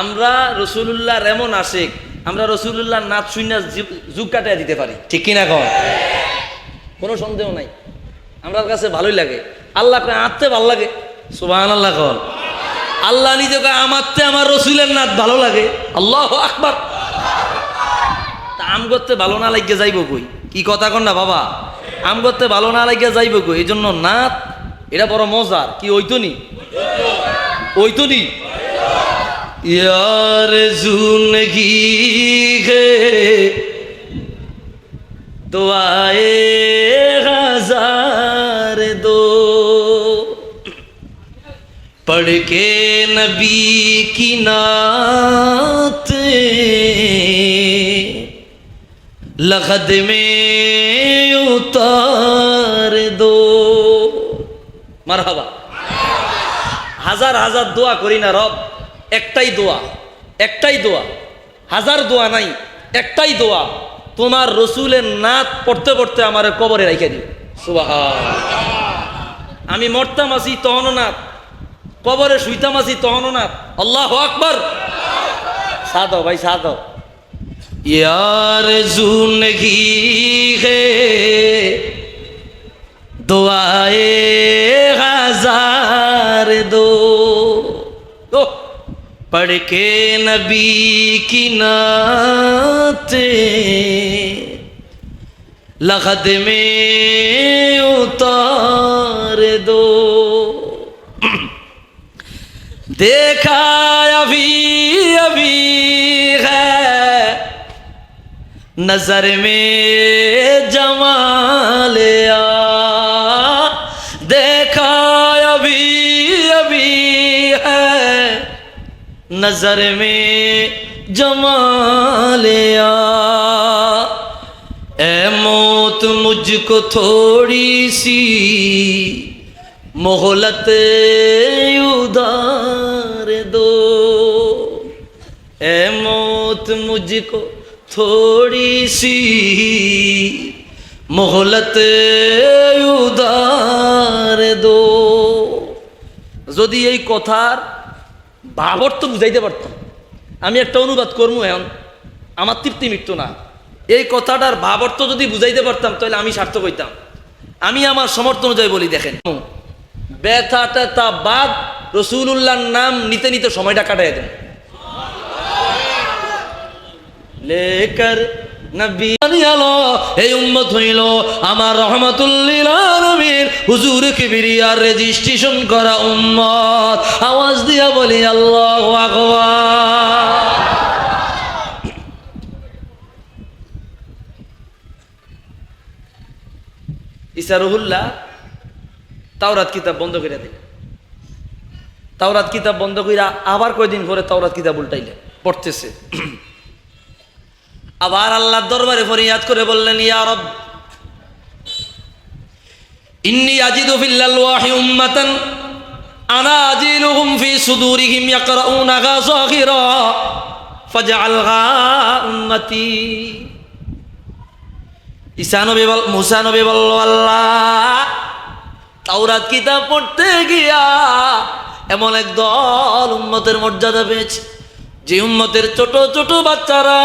আমরা রসুলুল্লাহর এমন আশেক, আমরা রসুলুল্লাহর নাত শুনে যুগ কাটাইয়া দিতে পারি। ঠিক কিনা কন? কোনো সন্দেহ নাই, আমার কাছে ভালোই লাগে। আল্লাহ আঁততে ভালো লাগে। সুবহানাল্লাহ কন। আল্লাহ নিজে আমারতে আমার রসুলের নাত ভালো লাগে। আল্লাহু আকবার। তা আম করতে ভালো না লাগিয়ে যাইব কই? কি কথা কন না বাবা? আম করতে ভালো না লাগিয়ে যাইব কই? এই জন্য নাত এটা বড় মজার। কি ওইতো নি? ওইতো নি? यार ज़िंदगी है दुआए हजार दो, पढ़ के नबी की नात लखद में उतार दो। মারহাবা। হাজার হাজার দোয়া করি না রব, একটাই দোয়া, একটাই দোয়া, হাজার দোয়া নাই, একটাই দোয়া, তোমার রসুলের নাত পড়তে পড়তে আমার কবরে রাইখা দিও। সুবহানাল্লাহ। আমি মরতাম আছি তহনও নাত, কবরে শুইতাম আছি তহনও নাত। আল্লাহু আকবার। সাদো ভাই সাদো। यार ज़िंदगी है दुआए हजार दो, पढ़ के नबी की नाते लखद में उतार दो। देखा अभी अभी है नजर में जमाल आ, देखा अभी अभी है नजर में जमाल आ, ए मौत मुझको थोड़ी सी मोहलत उधार दो, ए मौत मुझको थोड़ी सी मोहलत उधार दो। যদি এই কথার ভাবার্থ বুঝাইতে পারতাম, আমি একটা অনুবাদ করবো এখন, আমার তৃপ্তি মৃত্যু না। এই কথাটার ভাবার্থ যদি বুঝাইতে পারতাম তাহলে আমি সার্থক হইতাম। আমি আমার সমর্থ অনুযায়ী বলি, দেখেন ব্যথাটা তা বাদ রসুলুল্লাহর নাম নিতে নিতে সময়টা কাটাই দেন। লেকার নবী আলো এই উম্মত হইল আমার রহমাতুল লিল আলামিন হুজুর কিবরিয়ার রেজিস্ট্রেশন করা উম্মত। আওয়াজ দিয়া বলি আল্লাহু আকবার। ঈসা রুহুল্লাহ তাওরাত কিতাব বন্ধ করে দিল। তাওরাত কিতাব বন্ধ কইরা আবার কয়দিন পরে তাওরাত কিতাব উল্টাইলেন, পড়তেছে। আবার আল্লাহর দরবারে ফরিয়াদ করে বললেন, ইয়া রব ইন্নী আজিদু ফিল আলওয়াহি উম্মাতান আনা আজিলুহুম ফি সুদুরিহিম ইয়াকরাউনাহা যাগিরা ফাজআলহা উম্মতি। ঈসা নবী মুসা নবী বলল, আল্লাহ তাওরাত কিতাব পড়তে গিয়া এমন এক দল উম্মতের মর্যাদা পেয়েছে, যে উম্মতের ছোট ছোট বাচ্চারা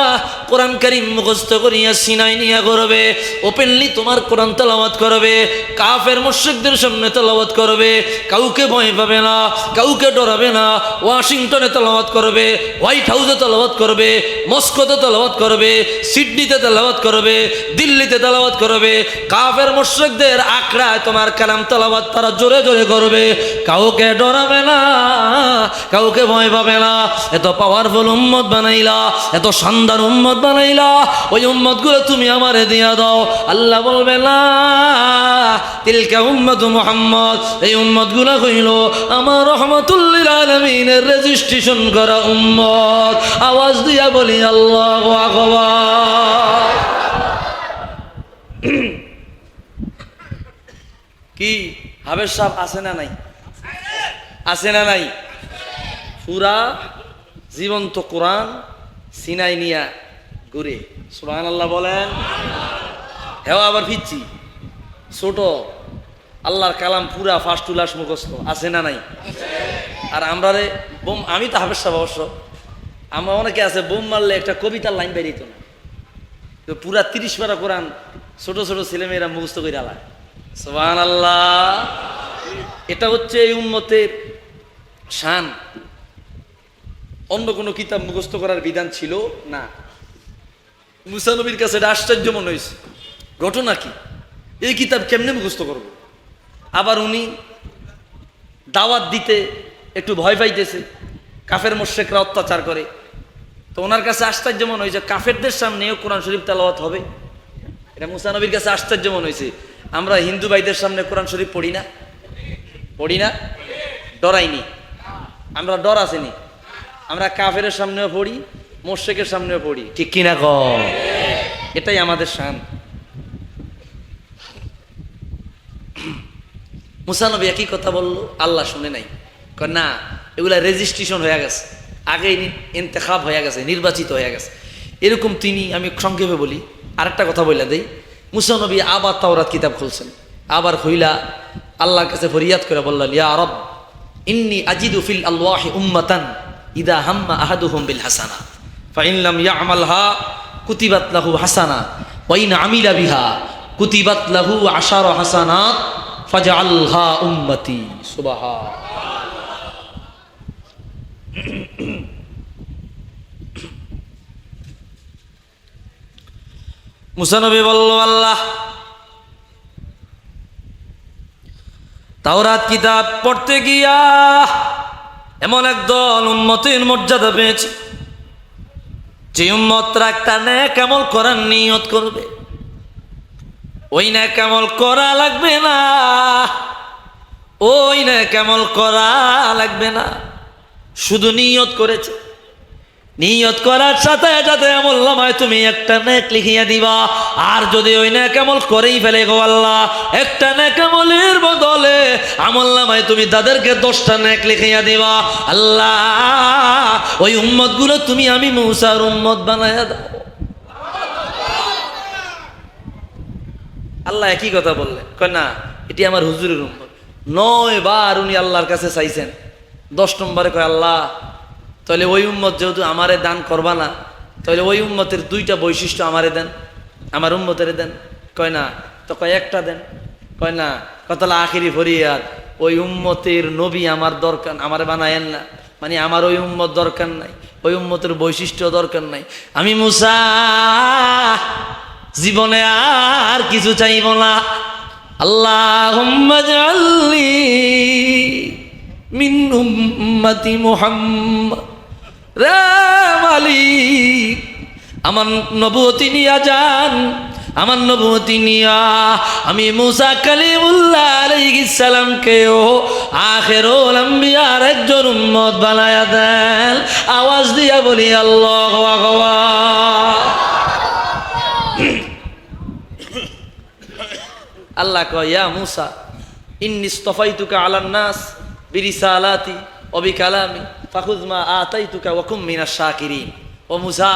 কোরআন কারীম মুখস্থ করিয়া সিনাই নিয়া করবে, ওপেনলি তোমার কোরআন তেলাওয়াত করবে, কাফের মুশরিকদের সামনে তেলাওয়াত করবে, কাউকে ভয় পাবে না, কাউকে ডরাবে না, ওয়াশিংটনে তেলাওয়াত করবে, হোয়াইট হাউসে তেলাওয়াত করবে, মস্কোতে তেলাওয়াত করবে, সিডনিতে তেলাওয়াত করবে, দিল্লিতে তেলাওয়াত করবে, কাফের মুশরিকদের আখড়ায় তোমার কালাম তেলাওয়াত তারা জোরে জোরে করবে, কাউকে ডরাবে না, কাউকে ভয় পাবে না। এত পাওয়ারফুল উম্মত বানাইলা, এত শানদার উম্মত বানাইলা, ওই উম্মত গুলো তুমি আমারে দিয়া দাও। আল্লাহ বলবে না, তিলকা উম্মত মুহাম্মদ, এই উম্মত গুলো হইল আমার রহমাতুল লিল আলামিনের রেজিস্ট্রেশন করা উম্মত। আওয়াজ দিয়া বলি আল্লাহু আকবার। কি হাবের সাহেব আছে না নাই? আছে না নাই? পুরা জীবন্ত কোরআন সিনাই নিয়া ঘুরে, সুবহানাল্লাহ বলেন। হেওয়া আবার ফিরছি, ছোট আল্লাহর কালাম পুরা ফার্স্ট টু লাস্ট মুখস্থ, আছে না নাই? আর আমরা রে বোম, আমি তো হাফেজ সাহেব অবশ্য, আমরা অনেকে আছে বোম মারলে একটা কবিতার লাইন বেরিত না, তো পুরা 30 পারা কোরআন ছোট ছোট ছেলেমেয়েরা মুখস্থ করে আলায়, সুবহানাল্লাহ। এটা হচ্ছে এই উম্মতের শান। অন্য কোনো কিতাব মুখস্থ করার বিধান ছিল না। মুসা নবীর কাছে এটা আশ্চর্য মনে হয়েছে, ঘটনা কি, এই কিতাব কেমনে মুখস্থ করব? আবার উনি দাওয়াত দিতে একটু ভয় পাইতেছে, কাফের মুশরিকরা অত্যাচার করে, তো ওনার কাছে আশ্চর্য মনে হয়েছে কাফেরদের সামনেও কোরআন শরীফ তেলাওয়াত হবে। এটা মুসা নবীর কাছে আশ্চর্য মনে হয়েছে। আমরা হিন্দু ভাইদের সামনে কোরআন শরীফ পড়ি না? পড়ি না? ডরাইনি? আমরা ডর আসেনি? আমরা কাফেরের সামনেও পড়ি, মুশরিকের সামনেও পড়ি, ঠিক কিনা কও? এটাই আমাদের শান। মুসা নবী একই কথা বললো, আল্লাহ শুনে নাই, কয় না এগুলা রেজিস্ট্রেশন হয়ে গেছে, আগেই ইন্তেখাব হয়ে গেছে, নির্বাচিত হয়ে গেছে। এরকম তিনি, আমি সংক্ষেপে বলি, আরেকটা কথা বইলা দেই। মুসা নবী আবার তাওরাত কিতাব খুলছেন, আবার হইলা আল্লাহর কাছে ফরিয়াদ করে বললেন, ইয়া রব ইন্নী আজিদু ফিল আলওয়াহি উম্মাতান ইদা হাম্মা আহাদুহুম বিল হাসানা ফাইন লাম ইয়ামালহা কুতিবাত লাহু হাসানা ওয়া ইন আমিলা বিহা কুতিবাত লাহু আশারু হাসানাত ফাজআলহা উম্মতি। সুবহান। মুসা নবী বলল, আল্লাহ তাওরাত কিতাব পড়তে গিয়া এমন একদল উম্মতের মর্যাদা পেয়েছে, যে উম্মতরা একটা নেক আমল করার নিয়ত করবে, ওই নেক আমল করা লাগবে না, ওই নেক আমল করা লাগবে না, শুধু নিয়ত করেছে। নিয়ত করার সাথে সাথে আমলনামায় তুমি একটা নেক লিখিয়া দিবা। আর যদি ওই নেক আমল করেই ফেলে গো আল্লাহ, একটা নেক আমলের বদলে আমলনামায় তুমি তাদেরকে 10টা নেক লিখিয়া দিবা। আল্লাহ ওই উম্মত গুলো তুমি আমি মুসার উম্মত বানায়া দাও। আল্লাহ একই কথা বললেন, কয় না এটি আমার হুজুরের উম্মত। 9 বার উনি আল্লাহর কাছে চাইছেন, 10 নম্বরে কয় আল্লাহ তাহলে ওই উম্মত যেহেতু আমারে দান করবা না, তাহলে ওই উম্মতের 2টা বৈশিষ্ট্য আমারে দেন, আমার উম্মতের দেন। কয় না, তো কয় একটা দেন। কয় না, তাহলে আখিরি ফরিয়াদ, ওই উম্মতের নবী আমার দরকার, আমারে বানায়েন না, মানে আমার ওই উম্মত দরকার নাই, ওই উম্মতের বৈশিষ্ট্য দরকার নাই। আমি মুসা জীবনে আর কিছু চাইব না। আল্লাহুম্মা জাআলনি মিন উম্মতি মুহাম্মদ। রে মালিক, আমার নবুয়তি নিয়া যান, আমার নবুয়তি নিয়া আমি মুসা কালিমুল্লাহ আলাইহিস সালামকেও আখিরুল আম্বিয়ার একজন উম্মত বানায়া দেন। আওয়াজ দিয়া বলি আল্লাহু আকবার। আল্লাহ কয়, ইয়া মুসা ইন্নী ইসতাফাইতুকা আলান নাস বিরিসালাতি ওয়া বিকালামি ফাখুয মা আতাইতুকা ওয়া কুম মিনাশ শাকিরিন। ও মুসা,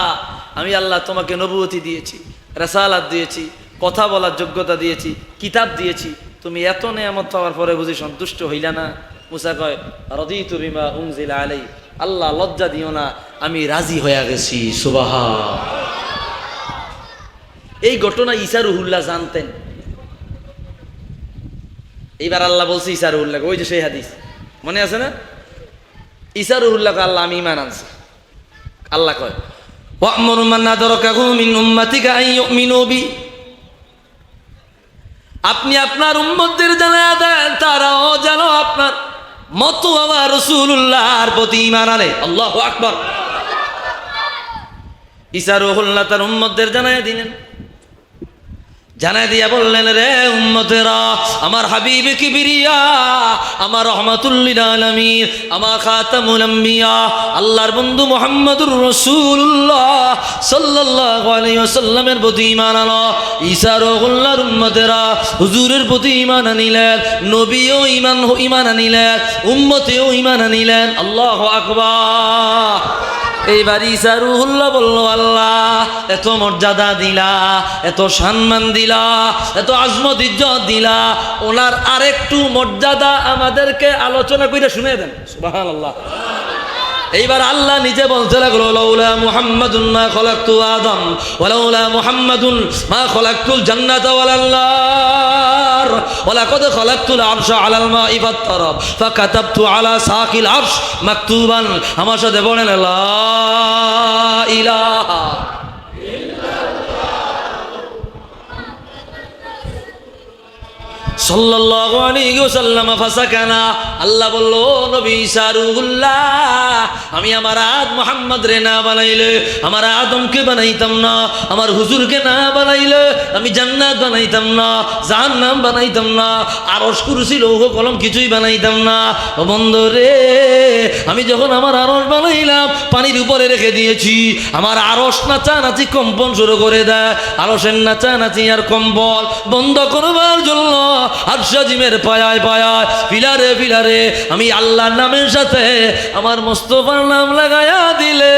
আমি আল্লাহ তোমাকে নবুয়তি দিয়েছি, রাসালাত দিয়েছি, কথা বলার যোগ্যতা দিয়েছি, কিতাব দিয়েছি, তুমি এত নেয়ামত পাওয়ার পরে বুঝি সন্তুষ্ট হইলা না? মুসা কয়, রাদিতু বিমা উনজিলা আলাই। আল্লাহ লজ্জা দিও না, আমি রাজি হয়ে গেছি। সুবহান। এই ঘটনা ঈসা রুহুল্লাহ জানতেন। এইবার আল্লাহ বলছে ঈসা রুহুল্লাহকে, ওই যে সেই হাদিস মনে আছে না? ঈসা রুহুল্লাহকে আল্লাহ আমি ঈমান আনছি। আল্লাহ কয় ওয়া'মুর মান আদরাকাহু মিন উম্মাতিকা আন ইউমিনু বি, আপনি আপনার উম্মতদের জানায়া দেন তারাও যেন আপনার মতো আমার রাসূলুল্লাহর প্রতি ঈমান আনে। আল্লাহু আকবার। ঈসা রুহুল্লাহ তার উম্মতদের জানায়া দিলেন, জানাই দিয়া বললেন, রে উম্মতেরা, আমার হাবিব কিবরিয়া, আমার রহমাতুল লিল আলামিন, আমার খাতামুল আম্বিয়া, আল্লাহর বন্ধু মুহাম্মদুর রাসূলুল্লাহ সাল্লাল্লাহু আলাইহি ওয়াসাল্লামের প্রতি ঈমান আনো। ঈসা রুহুল্লাহর উম্মতেরা হুজুরের প্রতি ঈমান আনিলেন, নবীও ঈমান আনিলেন, উম্মতেও ঈমান আনিলেন। আল্লাহু আকবার। এইবার ঈসা রুহুল্লাহ বলল, আল্লাহ এত মর্যাদা দিলা, এত সম্মান দিলা, এত আজমত ইজ্জত দিলা, ওনার আরেকটু মর্যাদা আমাদেরকে আলোচনা করে শুনে দেন। সুবহানাল্লাহ। এইবার আল্লাহ নিজে বলতে লাগলো, লাউলা মুহাম্মাদুন মা খলাকতু আদম ওয়া লাউলা মুহাম্মাদুন মা খলাকতুল জান্নাতা ওয়াল নার ওয়া লাকাদ খলাকতুল আরশা আলাল মাই ফাত্তারাব ফাকাতাবতু আলা সাকিল আরশ মাকতুবান। আমার সাথে বলেন লা ইলাহা সাল্লাল্লাহু আলাইহি ওয়াসাল্লাম ফাসাকানা। আল্লাহ বলল, নবী ঈসা রুহুল্লাহ, আমি আমার আদ মুহাম্মদ রে না বানাইলে, আমার আদমকে বানাইতাম না, আমার হুজুরকে না বানাইলে আমি জান্নাত বানাইতাম না, জাহান্নাম বানাইতাম না, আরশ কুরসি লৌহ কলম কিছুই বানাইতাম না। ও বন্ধু রে, আমি যখন আমার আরশ বানাইলাম পানির উপরে রেখে দিয়েছি, আমার আরশ নাচানাচি কম্পন শুরু করে দেয়। আরশের নাচানাচি আর কম্পন বন্ধ করবার জন্য আরশ আজিমের পায়ায় পায়ায়, পিলারে পিলারে আমি আল্লাহর নামের সাথে আমার মুস্তাফার নাম লাগায়া দিলে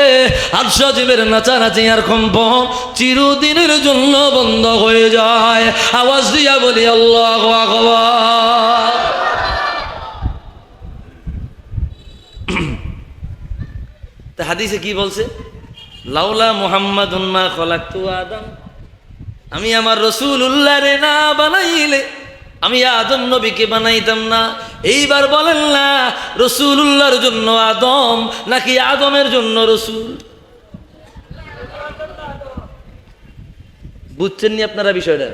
আরশ আজিমের নাচানাচি আর কম্পন চিরদিনের জন্য বন্ধ হয়ে যায়। আওয়াজ দিয়া বলি আল্লাহু আকবার। তা হাদিসে কি বলছে? লাউলা মুহাম্মাদুন মা খলাকতু আদম, আমি আমার রাসূলুল্লাহ রে না বানাইলে আমি আদম নবীকে বানাইতাম না। এইবার বলেন না, রাসূলুল্লাহর জন্য আদম নাকি আদমের জন্য রাসূল? বুঝছেন নি আপনারা বিষয়টা?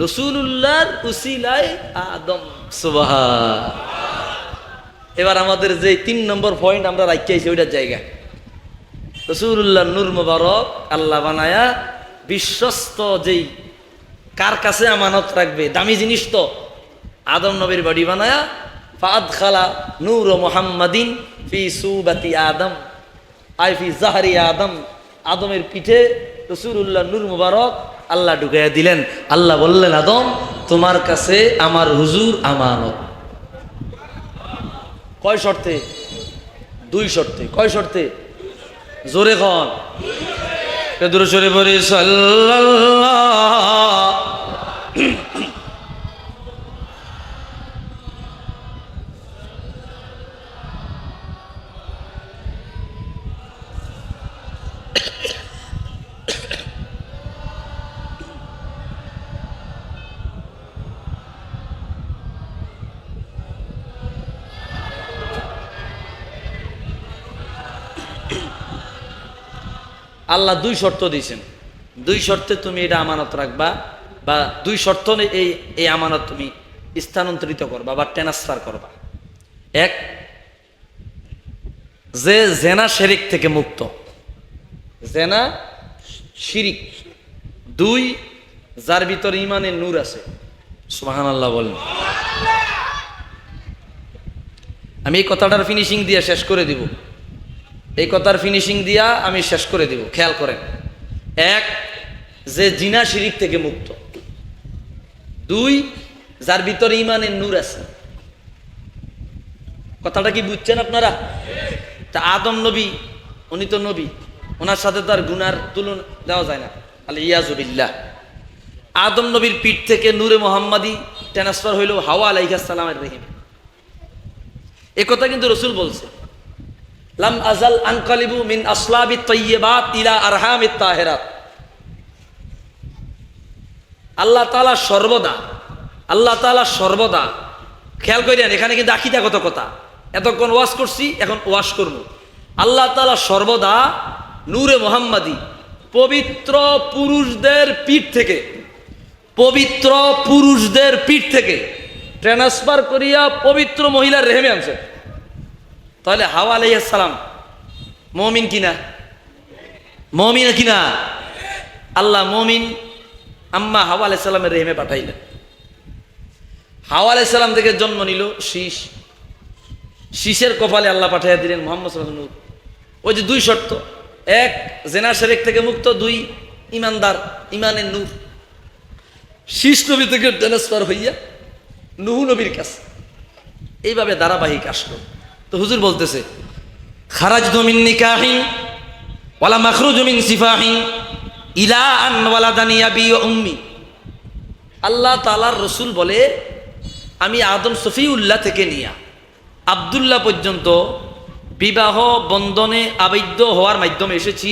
রাসূলুল্লাহর উসিলায় আদম। সুবহান। এবার আমাদের যে 3 নম্বর পয়েন্ট আমরা রাখিয়েছি ওইটার জায়গা, রাসূলুল্লাহ নূর মুবারক আল্লাহ বানায়া বিশ্বস্ত, যেই কার কাছে আমানত রাখবে, দামি জিনিস তো, আদম নবীর বডি বানায়া ফাদখালা নূর মুহাম্মাদিন ফি সুবাতি আদম আই ফি জাহরি আদম, আদমের পিঠে রাসূলুল্লাহ নূর মুবারক আল্লাহ ঢুকাইয়া দিলেন। আল্লাহ বললেন, আদম তোমার কাছে আমার হুজুর আমানত। কয় শর্তে? 2 শর্তে। কয় শর্তে? জোরে খন দূরে সরে পড়ি সাল্লাল্লাহ। আল্লাহ 2 শর্ত দিয়েছেন, 2 শর্তে তুমি এটা আমানত রাখবা, বা 2 শর্ত এই আমানত তুমি স্থানান্তরিত করবা বা ট্রান্সফার করবা। 1, যে জেনা শিরিক থেকে মুক্ত, জেনা শিরিক। 2, যার ভিতরে ঈমানের নূর আছে। সুবহানাল্লাহ বলেন। আমি এই কথাটার ফিনিশিং দিয়ে শেষ করে দিব, এই কথার ফিনিশিং দিয়া আমি শেষ করে দিব। খেয়াল করেন, 1, যে জিনা শিরিক থেকে মুক্ত। 2, যার ভিতরে ঈমানের নূর আছে। কথাটা কি বুঝছেন আপনারা? তা আদম নবী, উনি তো নবী, ওনার সাথে তো আর গুনার তুলনা দেওয়া যায় না। আল ইয়াজু বিল্লাহ। আদম নবীর পিঠ থেকে নূরে মুহাম্মাদি ট্রান্সফার হইল হাওয়া আলাইহিস সালামের রহিম। এ কথা কিন্তু রাসূল বলছে। লাম আজাল আনকালিবু মিন আসলাবিত তাইয়্যিবাত ইলা আরহামিত তাহেরাত। আল্লাহ তাআলা সর্বদা খেয়াল করেন, এখানে কিন্তু আকিদা কত কথা, এতক্ষণ ওয়াজ করছি, এখন ওয়াজ করব। আল্লাহ তাআলা সর্বদা নূরে মুহাম্মাদি পবিত্র পুরুষদের পিঠ থেকে ট্রান্সফার করিয়া পবিত্র মহিলার রেহেমে আনছে। তাহলে হাওয়া আলাইহিস সালাম মুমিন কিনা? আল্লাহ মুমিন আম্মা হাওয়া আলাইহিস সালামের রেহেমে পাঠাইলেন। হাওয়া আলাইহিস সালাম থেকে জন্ম নিল শীষের কপালে আল্লাহ পাঠাইয়া দিলেন মুহাম্মদ সাল্লাল্লাহু আলাইহি ওয়াসাল্লাম। ওই যে দুই শর্ত, এক জেনা শিরক থেকে মুক্ত, দুই ইমানদার, ইমানের নূর। শীষ নবী থেকে ট্রান্সফার হইয়া নূহ নবীর কাছে, এইভাবে ধারাবাহিক আসলো। তো হুজুর বলতেছে খারাজতু মিন নিকাহিন ওয়ালা মাখরুজু মিন সিফাহিন ইলা আন ওয়ালাদানি আবি ওয়া উম্মি। আল্লাহ তাআলার রাসূল বলে, আমি আদম সফিউল্লাহ থেকে নিয়া আব্দুল্লাহ পর্যন্ত বিবাহ বন্ধনে আবদ্ধ হওয়ার মাধ্যমে এসেছি।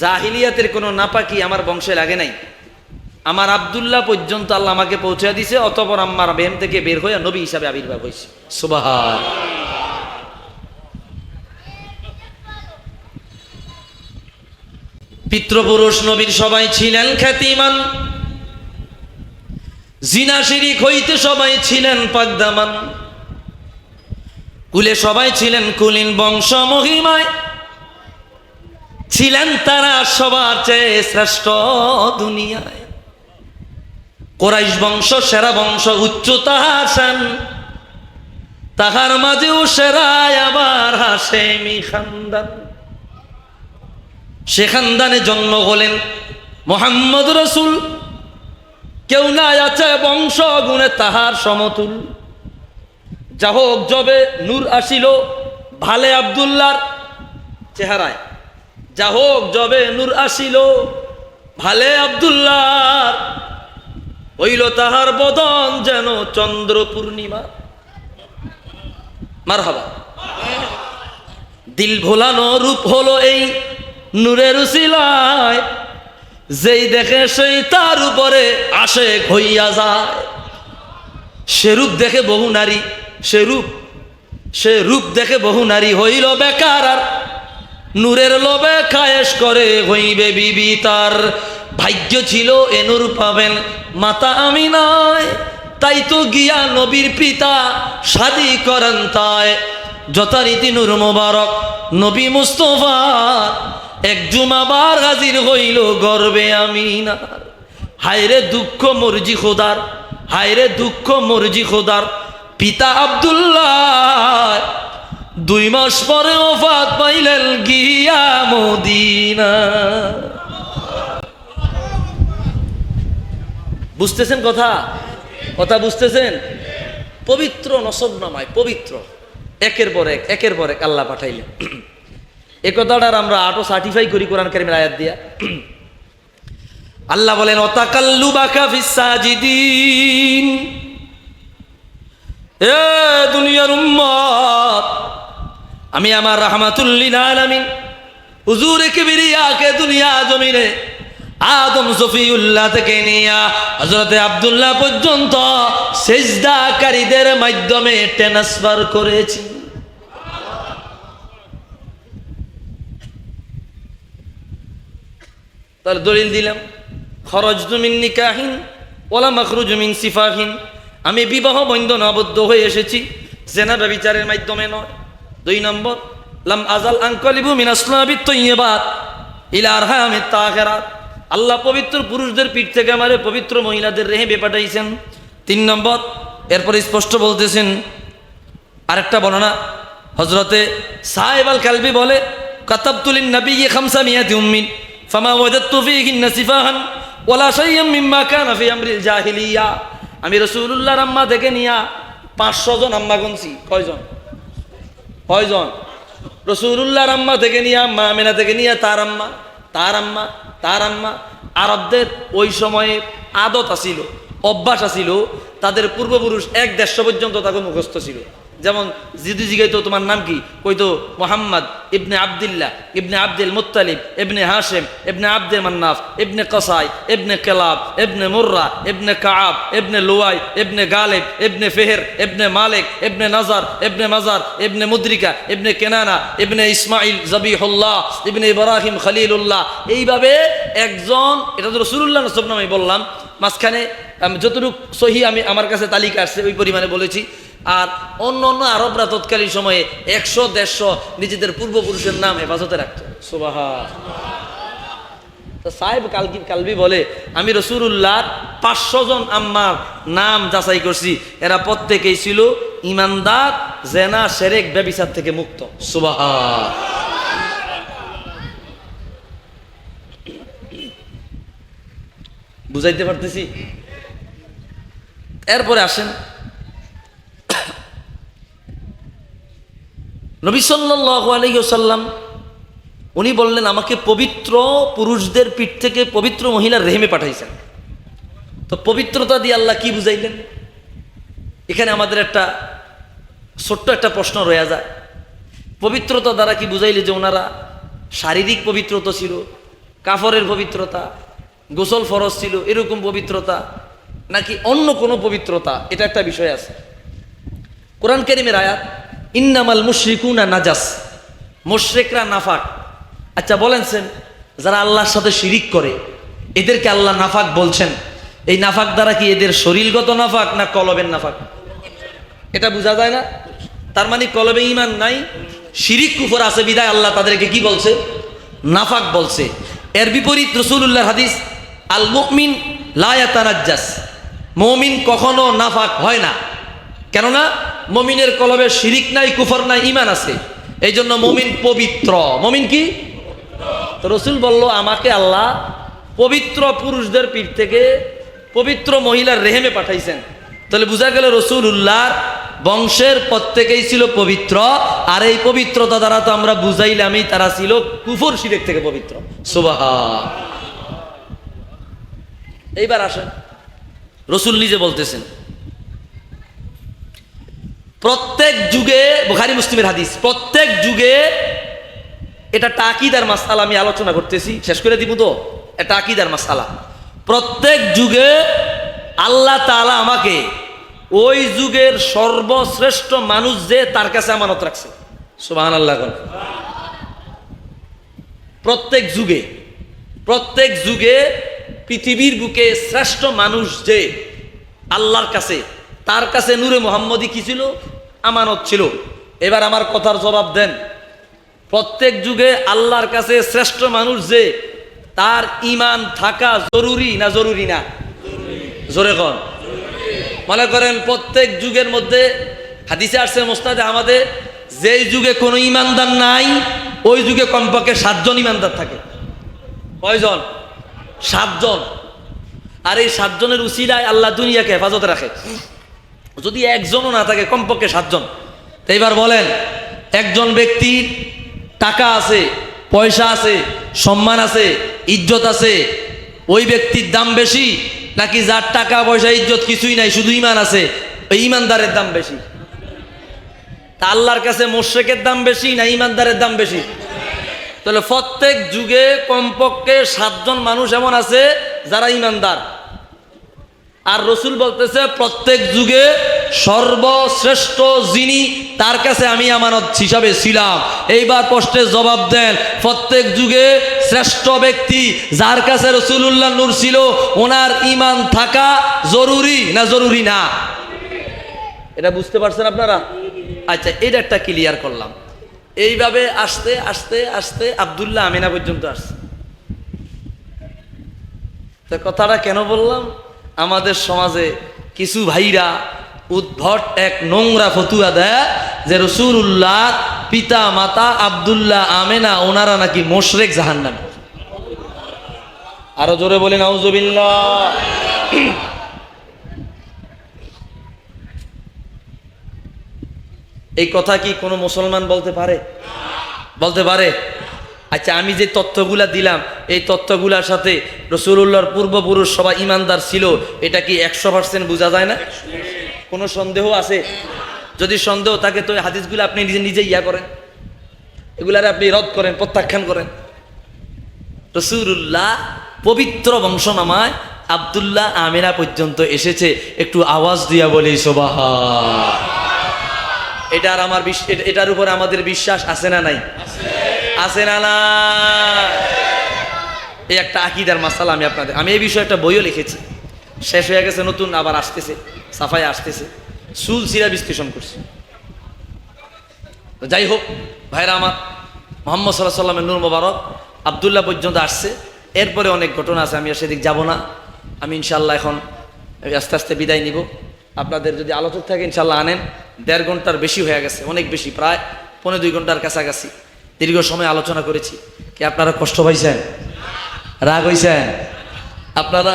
জাহিলিয়াতের কোনো নাপাকি আমার বংশে লাগে নাই। আমার আব্দুল্লাহ পর্যন্ত আল্লাহ আমাকে পৌঁছে দিয়েছে, অতঃপর আমার বেন থেকে বের হয়ে নবী হিসাবে আবির্ভাব হয়েছে। সুবহান। পিতৃপুরুষ নবীর সবাই ছিলেন খ্যাতিমান, জিনা শিরিক হইতে সবাই ছিলেন পাকদামান, কুলে সবাই ছিলেন কুলীন বংশ মহিমায়, ছিলেন তারা সবার চেয়ে শ্রেষ্ঠ দুনিয়ায়। কুরাইশ বংশ সেরা বংশ, উচ্চ তাহার শান, তাহার মাঝেও সেরায় আবার হাশেমি খানদান। সে খানদানে জন্ম হলেন মুহাম্মদ রাসূল, কেউ নাই আছে বংশ গুণে তাহার সমতুল। যাহোক যবে নূর আসিল ভালে আব্দুল্লাহর চেহারায়, যাহোক যবে নূর আসিল ভালে আব্দুল্লাহর, হইল তাহার বদন যেন চন্দ্র পূর্ণিমা। মারহাবা। দিল ভোলানো রূপ হলো এই নূরের উসিলায়, যেই দেখে সেই তার উপরে আশেক হইয়া যায়। সে রূপ দেখে বহু নারী, সে রূপ দেখে বহু নারী হইল বেকার, আর নূরের লোভে খায়েশ করে হইবে বিবি তার। ভাগ্য ছিল এ নূর পাবেন মাতা আমিনায়, তাই তো গিয়া নবীর পিতা শাদি করেন তাই। যথারীতি নূর মোবারক নবী মুস্তফা এক জুমাবার হাজির হইল গর্বে আমিনার। হায়রে দুঃখ মর্জি খোদার, হায়রে দুঃখ মর্জি খোদার, পিতা আব্দুল্লাহ 2 মাস পরে ওফাত পাইলেন গিয়া মদিনা। বুঝতেছেন কথা বুঝতেছেন? পবিত্র নসবনামায় পবিত্র একের পর এক আল্লাহ পাঠাইলেন। এ কথাটার আমরা আটো সার্টিফাই করি কোরআন কারীমের আয়াত দিয়া। আল্লাহ বলেন ওয়াতাকাল্লুবাকা ফিস সাজিদিন। এ দুনিয়ার উম্মত, আমি আমার রাহমাতুল লিল আলামিন হুজুরে কিবরিয়াকে দুনিয়া জমিনে আদম সফিউল্লাহ থেকে নিয়া হযরতে আব্দুল্লাহ পর্যন্ত সিজদাকারীদের মাধ্যমে ট্রান্সফার করেছি। তার দলিল দিলাম, খরজতু মিন নিকাহিন ওয়ালা মাখরুজু মিন সিফাহিন। আমি বিবাহ বন্ধন আবদ্ধ হয়ে এসেছি, জেনা ব্যভিচারের মাধ্যমে নয়। 2 নম্বর, লাম আজাল আনকালিবু মিন আসলাবিত তাইয়্যিবাত ইলা আরহামিত তাহেরাত। আল্লাহ পবিত্র পুরুষদের পিঠ থেকে আমারে পবিত্র মহিলাদের রেহেমে পাঠাইছেন। 3 নম্বর, এরপর স্পষ্ট বলতেছেন আরেকটা বর্ণনা, হযরতে সাহেব আল কালবি বলে কাতাবতু লিন নবিয়্যি 500 উম্মিন ফামা ওয়াজাদতু ফীহিন্না সিফাহান ওয়ালা শাইয়্যান মিম্মা কানা ফি আমরিল জাহিলিয়া। আমি রাসূলুল্লাহর আম্মা থেকে নিয়া 500 জন আম্মা গুনছি। কয়জন? রাসূলুল্লাহর আম্মা থেকে নিয়া মা আমিনা থেকে নিয়া তার আম্মা। আরবদের ওই সময়ে আদত আছিল, অভ্যাস আছিল, তাদের পূর্বপুরুষ 150 পর্যন্ত তাকে মুখস্থ ছিল। যেমন যদি জিগাইতো তোমার নাম কি, কইতো মোহাম্মদ ইবনে আবদুল্লাহ ইবনে আব্দুল মুত্তালিব ইবনে হাশেম ইবনে আব্দুল মান্নাফ ইবনে কসাই ইবনে কেলাব ইবনে মুর্রা ইবনে কাআব ইবনে লুয়াই ইবনে গালিব ইবনে ফেহের ইবনে মালিক ইবনে নাজার ইবনে মাজার ইবনে মুদ্রিকা ইবনে কেনানা ইবনে ইসমাইল জবিহুল্লাহ ইবনে ইব্রাহিম খলিলুল্লাহ। এইভাবে একজন, এটা তো রাসূলুল্লাহ নসব নামে বললাম, মাঝখানে যতটুকু সহি আমি আমার কাছে তালিকা আসছে ওই পরিমাণে বলেছি। আর অন্য অন্য আরবরা তৎকালীন সময়ে 100-150 নিজেদের পূর্বপুরুষের নাম হেফাজতে রাখত। সুবহান। তো সাহেব কালবি বলে, আমি রাসূলুল্লাহর 500 জন আম্মার নাম যাচাই করছি, এরা প্রত্যেকেই ছিল ইমানদার, জেনা শিরক ব্যভিচার থেকে মুক্ত। সুবহান। বুঝাইতে পারতেছি? এরপরে আসেন, নবী সাল্লাল্লাহু আলাইহি ওয়াসাল্লাম উনি বললেন, আমাকে পবিত্র পুরুষদের পিঠ থেকে পবিত্র মহিলার রেহেমে পাঠাইছেন। তো পবিত্রতা দিয়ে আল্লাহ কি বুঝাইলেন? এখানে আমাদের একটা ছোট্ট একটা প্রশ্ন রয়ে যায়, পবিত্রতা দ্বারা কি বুঝাইলে যে ওনারা শারীরিক পবিত্রতা ছিল, কাফরের পবিত্রতা, গোসল ফরজ ছিল এরকম পবিত্রতা, নাকি অন্য কোনো পবিত্রতা? এটা একটা বিষয় আছে। কোরআন কারীমের আয়াত, ইন্নামাল মুশরিকুনা নাজাস, মুশরিকরা নাফাক। আচ্ছা বলেনছেন, যারা আল্লাহর সাথে শিরিক করে এদেরকে আল্লাহ নাফাক বলছেন, এই নাফাক দ্বারা কি এদের শরীরগত নাফাক না কলবের নাফাক? এটা বোঝা যায় না। তার মানে কলবে ঈমান নাই, শিরিক কুফর আছে বিধায় আল্লাহ তাদেরকে কি বলছে? নাফাক বলছে। এর বিপরীত রাসূলুল্লাহর হাদিস, আল মুমিন লা ইয়াতানাজ্জাস, মুমিন কখনো নাফাক হয় না। কেননা মুমিনের কলবে শিরিক নাই, কুফর নাই, ঈমান আছে, এই জন্য মুমিন পবিত্র। মুমিন কি? তো রাসূল বলল, আমাকে আল্লাহ পবিত্র পুরুষদের পিঠ থেকে পবিত্র মহিলার রেহেমে পাঠাইছেন। তাহলে বোঝা গেল রাসূলুল্লাহর বংশের প্রত্যেকেই ছিল পবিত্র, আর এই পবিত্রতা দ্বারা তো আমরা বুঝাইলামই তারা ছিল কুফর শিরক থেকে পবিত্র। সুবহান। এইবার আসেন, রাসূল নিজে বলতেছেন, প্রত্যেক যুগে, বুখারী মুসলিমের হাদিস, প্রত্যেক যুগে, এটা আকীদার মাসআলা, আমি আলোচনা করতেছি, শেষ করে দিব তো, এটা আকীদার মাসআলা। প্রত্যেক যুগে আল্লাহ তাআলা আমাকে ওই যুগের সর্বশ্রেষ্ঠ মানুষ যে তার কাছে আমানত রাখছে। সুবহানাল্লাহ। প্রত্যেক যুগে, প্রত্যেক যুগে পৃথিবীর বুকে শ্রেষ্ঠ মানুষ যে আল্লাহর কাছে, তার কাছে নূরে মুহাম্মদী কি ছিল? আমানত ছিল। এবার আমার কথার জবাব দেন, প্রত্যেক যুগে আল্লাহর কাছে শ্রেষ্ঠ মানুষ যে, তার ঈমান থাকা জরুরি না জরুরি না? জোরে কোন। মনে করেন প্রত্যেক যুগের মধ্যে হাদিসে আসছে মুসনাদে আমাদের, যেই যুগে কোনো ঈমানদার নাই ওই যুগে কমপক্ষে 7 জন ঈমানদার থাকে। কয়জন? 7 জন। আর এই 7 জনের উসিলায় আল্লাহ দুনিয়াকে হেফাজতে রাখে। যদি একজনও না থাকে, কমপক্ষে 7 জন। তো এবার বলেন, একজন ব্যক্তির টাকা আছে, পয়সা আছে, সম্মান আছে, ইজ্জত আছে, ওই ব্যক্তির দাম বেশি, নাকি যার টাকা পয়সা ইজ্জত কিছুই নাই শুধু ঈমান আছে ওই ঈমানদারের দাম বেশি? তা আল্লাহর কাছে মুশরিকের দাম বেশি না ঈমানদারের দাম বেশি? তাহলে প্রত্যেক যুগে কমপক্ষে 7 জন মানুষ এমন আছে যারা ঈমানদার। আর রাসূল বলতেছে, প্রত্যেক যুগে সর্বশ্রেষ্ঠ যিনি, তার কাছে আমি আমানত হিসাবে ছিলাম। এইবার প্রশ্নের জবাব দেন, প্রত্যেক যুগে শ্রেষ্ঠ ব্যক্তি যার কাছে রাসূলুল্লাহ নূর ছিল, ওনার ঈমান থাকা জরুরি না জরুরি না? এটা বুঝতে পারছেন আপনারা? আচ্ছা, এটা একটা ক্লিয়ার করলাম। এইভাবে আস্তে আস্তে আস্তে আব্দুল্লাহ আমিনা পর্যন্ত আসছে। তো কথাটা কেন বললাম? আমাদের সমাজে কিছু ভাইরা উদ্ভট এক নোংরা ফতুয়া দেয় যে রাসূলুল্লাহ পিতা মাতা আব্দুল্লাহ আমেনা ওনারা নাকি মুশরিক, জাহান্নামী। আরো জোরে বলেন আউযুবিল্লাহ। এই কথা কি কোনো মুসলমান বলতে পারে? বলতে পারে? আচ্ছা, আমি যে তথ্যগুলা দিলাম এই তথ্যগুলার সাথে রাসূলুল্লাহর পূর্বপুরুষ সবাই ঈমানদার ছিল, এটা কি 100% বোঝা যায় না? কোনো সন্দেহ আছে? যদি সন্দেহ থাকে তো এই হাদিসগুলো আপনি নিজে নিজে ইয়া করেন, এগুলার আপনি রদ করেন, প্রত্যাখ্যান করেন। রাসূলুল্লাহ পবিত্র বংশনামায় আব্দুল্লাহ আমিনা পর্যন্ত এসেছে, একটু আওয়াজ দিয়া বলি সুবহান। এটার উপরে আমাদের বিশ্বাস আছে না নাই? আছে না না? এই একটা আকীদার মাসালা আমি এই বিষয়ে একটা বইও লিখেছি, শেষ হয়ে গেছে, নতুন আবার আসতেছে, সাফাই আসতেছে, চুল সিরা বিশ্লেষণ করছি। যাই হোক ভাইরা আমার, মুহাম্মদ সাল্লাল্লাহু আলাইহি ওয়াসাল্লামের নূর মোবারক আব্দুল্লাহ পর্যন্ত আসছে। এরপরে অনেক ঘটনা আছে, আমি আর সেদিক যাব না। আমি ইনশাল্লাহ এখন আস্তে আস্তে বিদায় নিব। আপনাদের যদি আলোচক থাকে ইনশাল্লাহ আনেন। 1.5 ঘন্টার বেশি হয়ে গেছে, অনেক বেশি, প্রায় 1.25 ঘন্টার কাছাকাছি দীর্ঘ সময় আলোচনা করেছি। কি আপনারা কষ্ট পাইছেন? রাগ হইছেন? আপনারা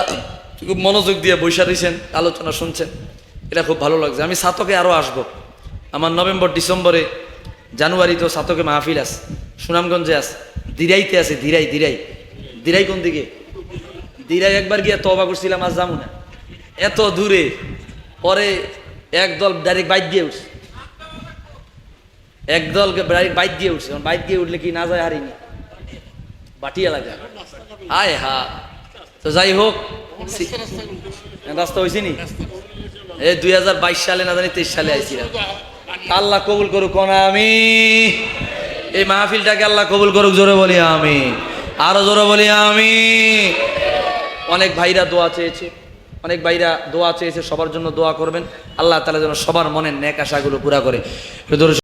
খুব মনোযোগ দিয়ে বৈশা রয়েছেন, আলোচনা শুনছেন, এটা খুব ভালো লাগছে। আমি সাতকে আরও আসবো। আমার নভেম্বর ডিসেম্বরে জানুয়ারিতেও সাতকে মাহফিল আছে, সুনামগঞ্জে আছে, দিরাইতে আছে। দিরাই কোন দিকে? দিরাই একবার গিয়ে তওবা করছিলাম, আজ যাবো না, এত দূরে। পরে একদল ডাইরেক্ট বাইক দিয়ে উঠছে, একদলকে বাইক দিয়ে উঠছে। বাইক দিয়ে উঠলে কি না যায় হারিনি, বাটি এলাকা, আয় হা। তো যাই হোক, রাস্তা হয়েছে নি, 2022 সালে না জানি 23 সালে আইছিলাম। আল্লাহ কবুল করুক না, আমি এই মাহফিলটাকে আল্লাহ কবুল করুক, জোরে বলি আমি, আরো জোরে বলি আমি। অনেক ভাইরা দোয়া চেয়েছে, সবার জন্য দোয়া করবেন। আল্লাহ তাআলা যেন সবার মনের নেক আশাগুলো পুরা করে।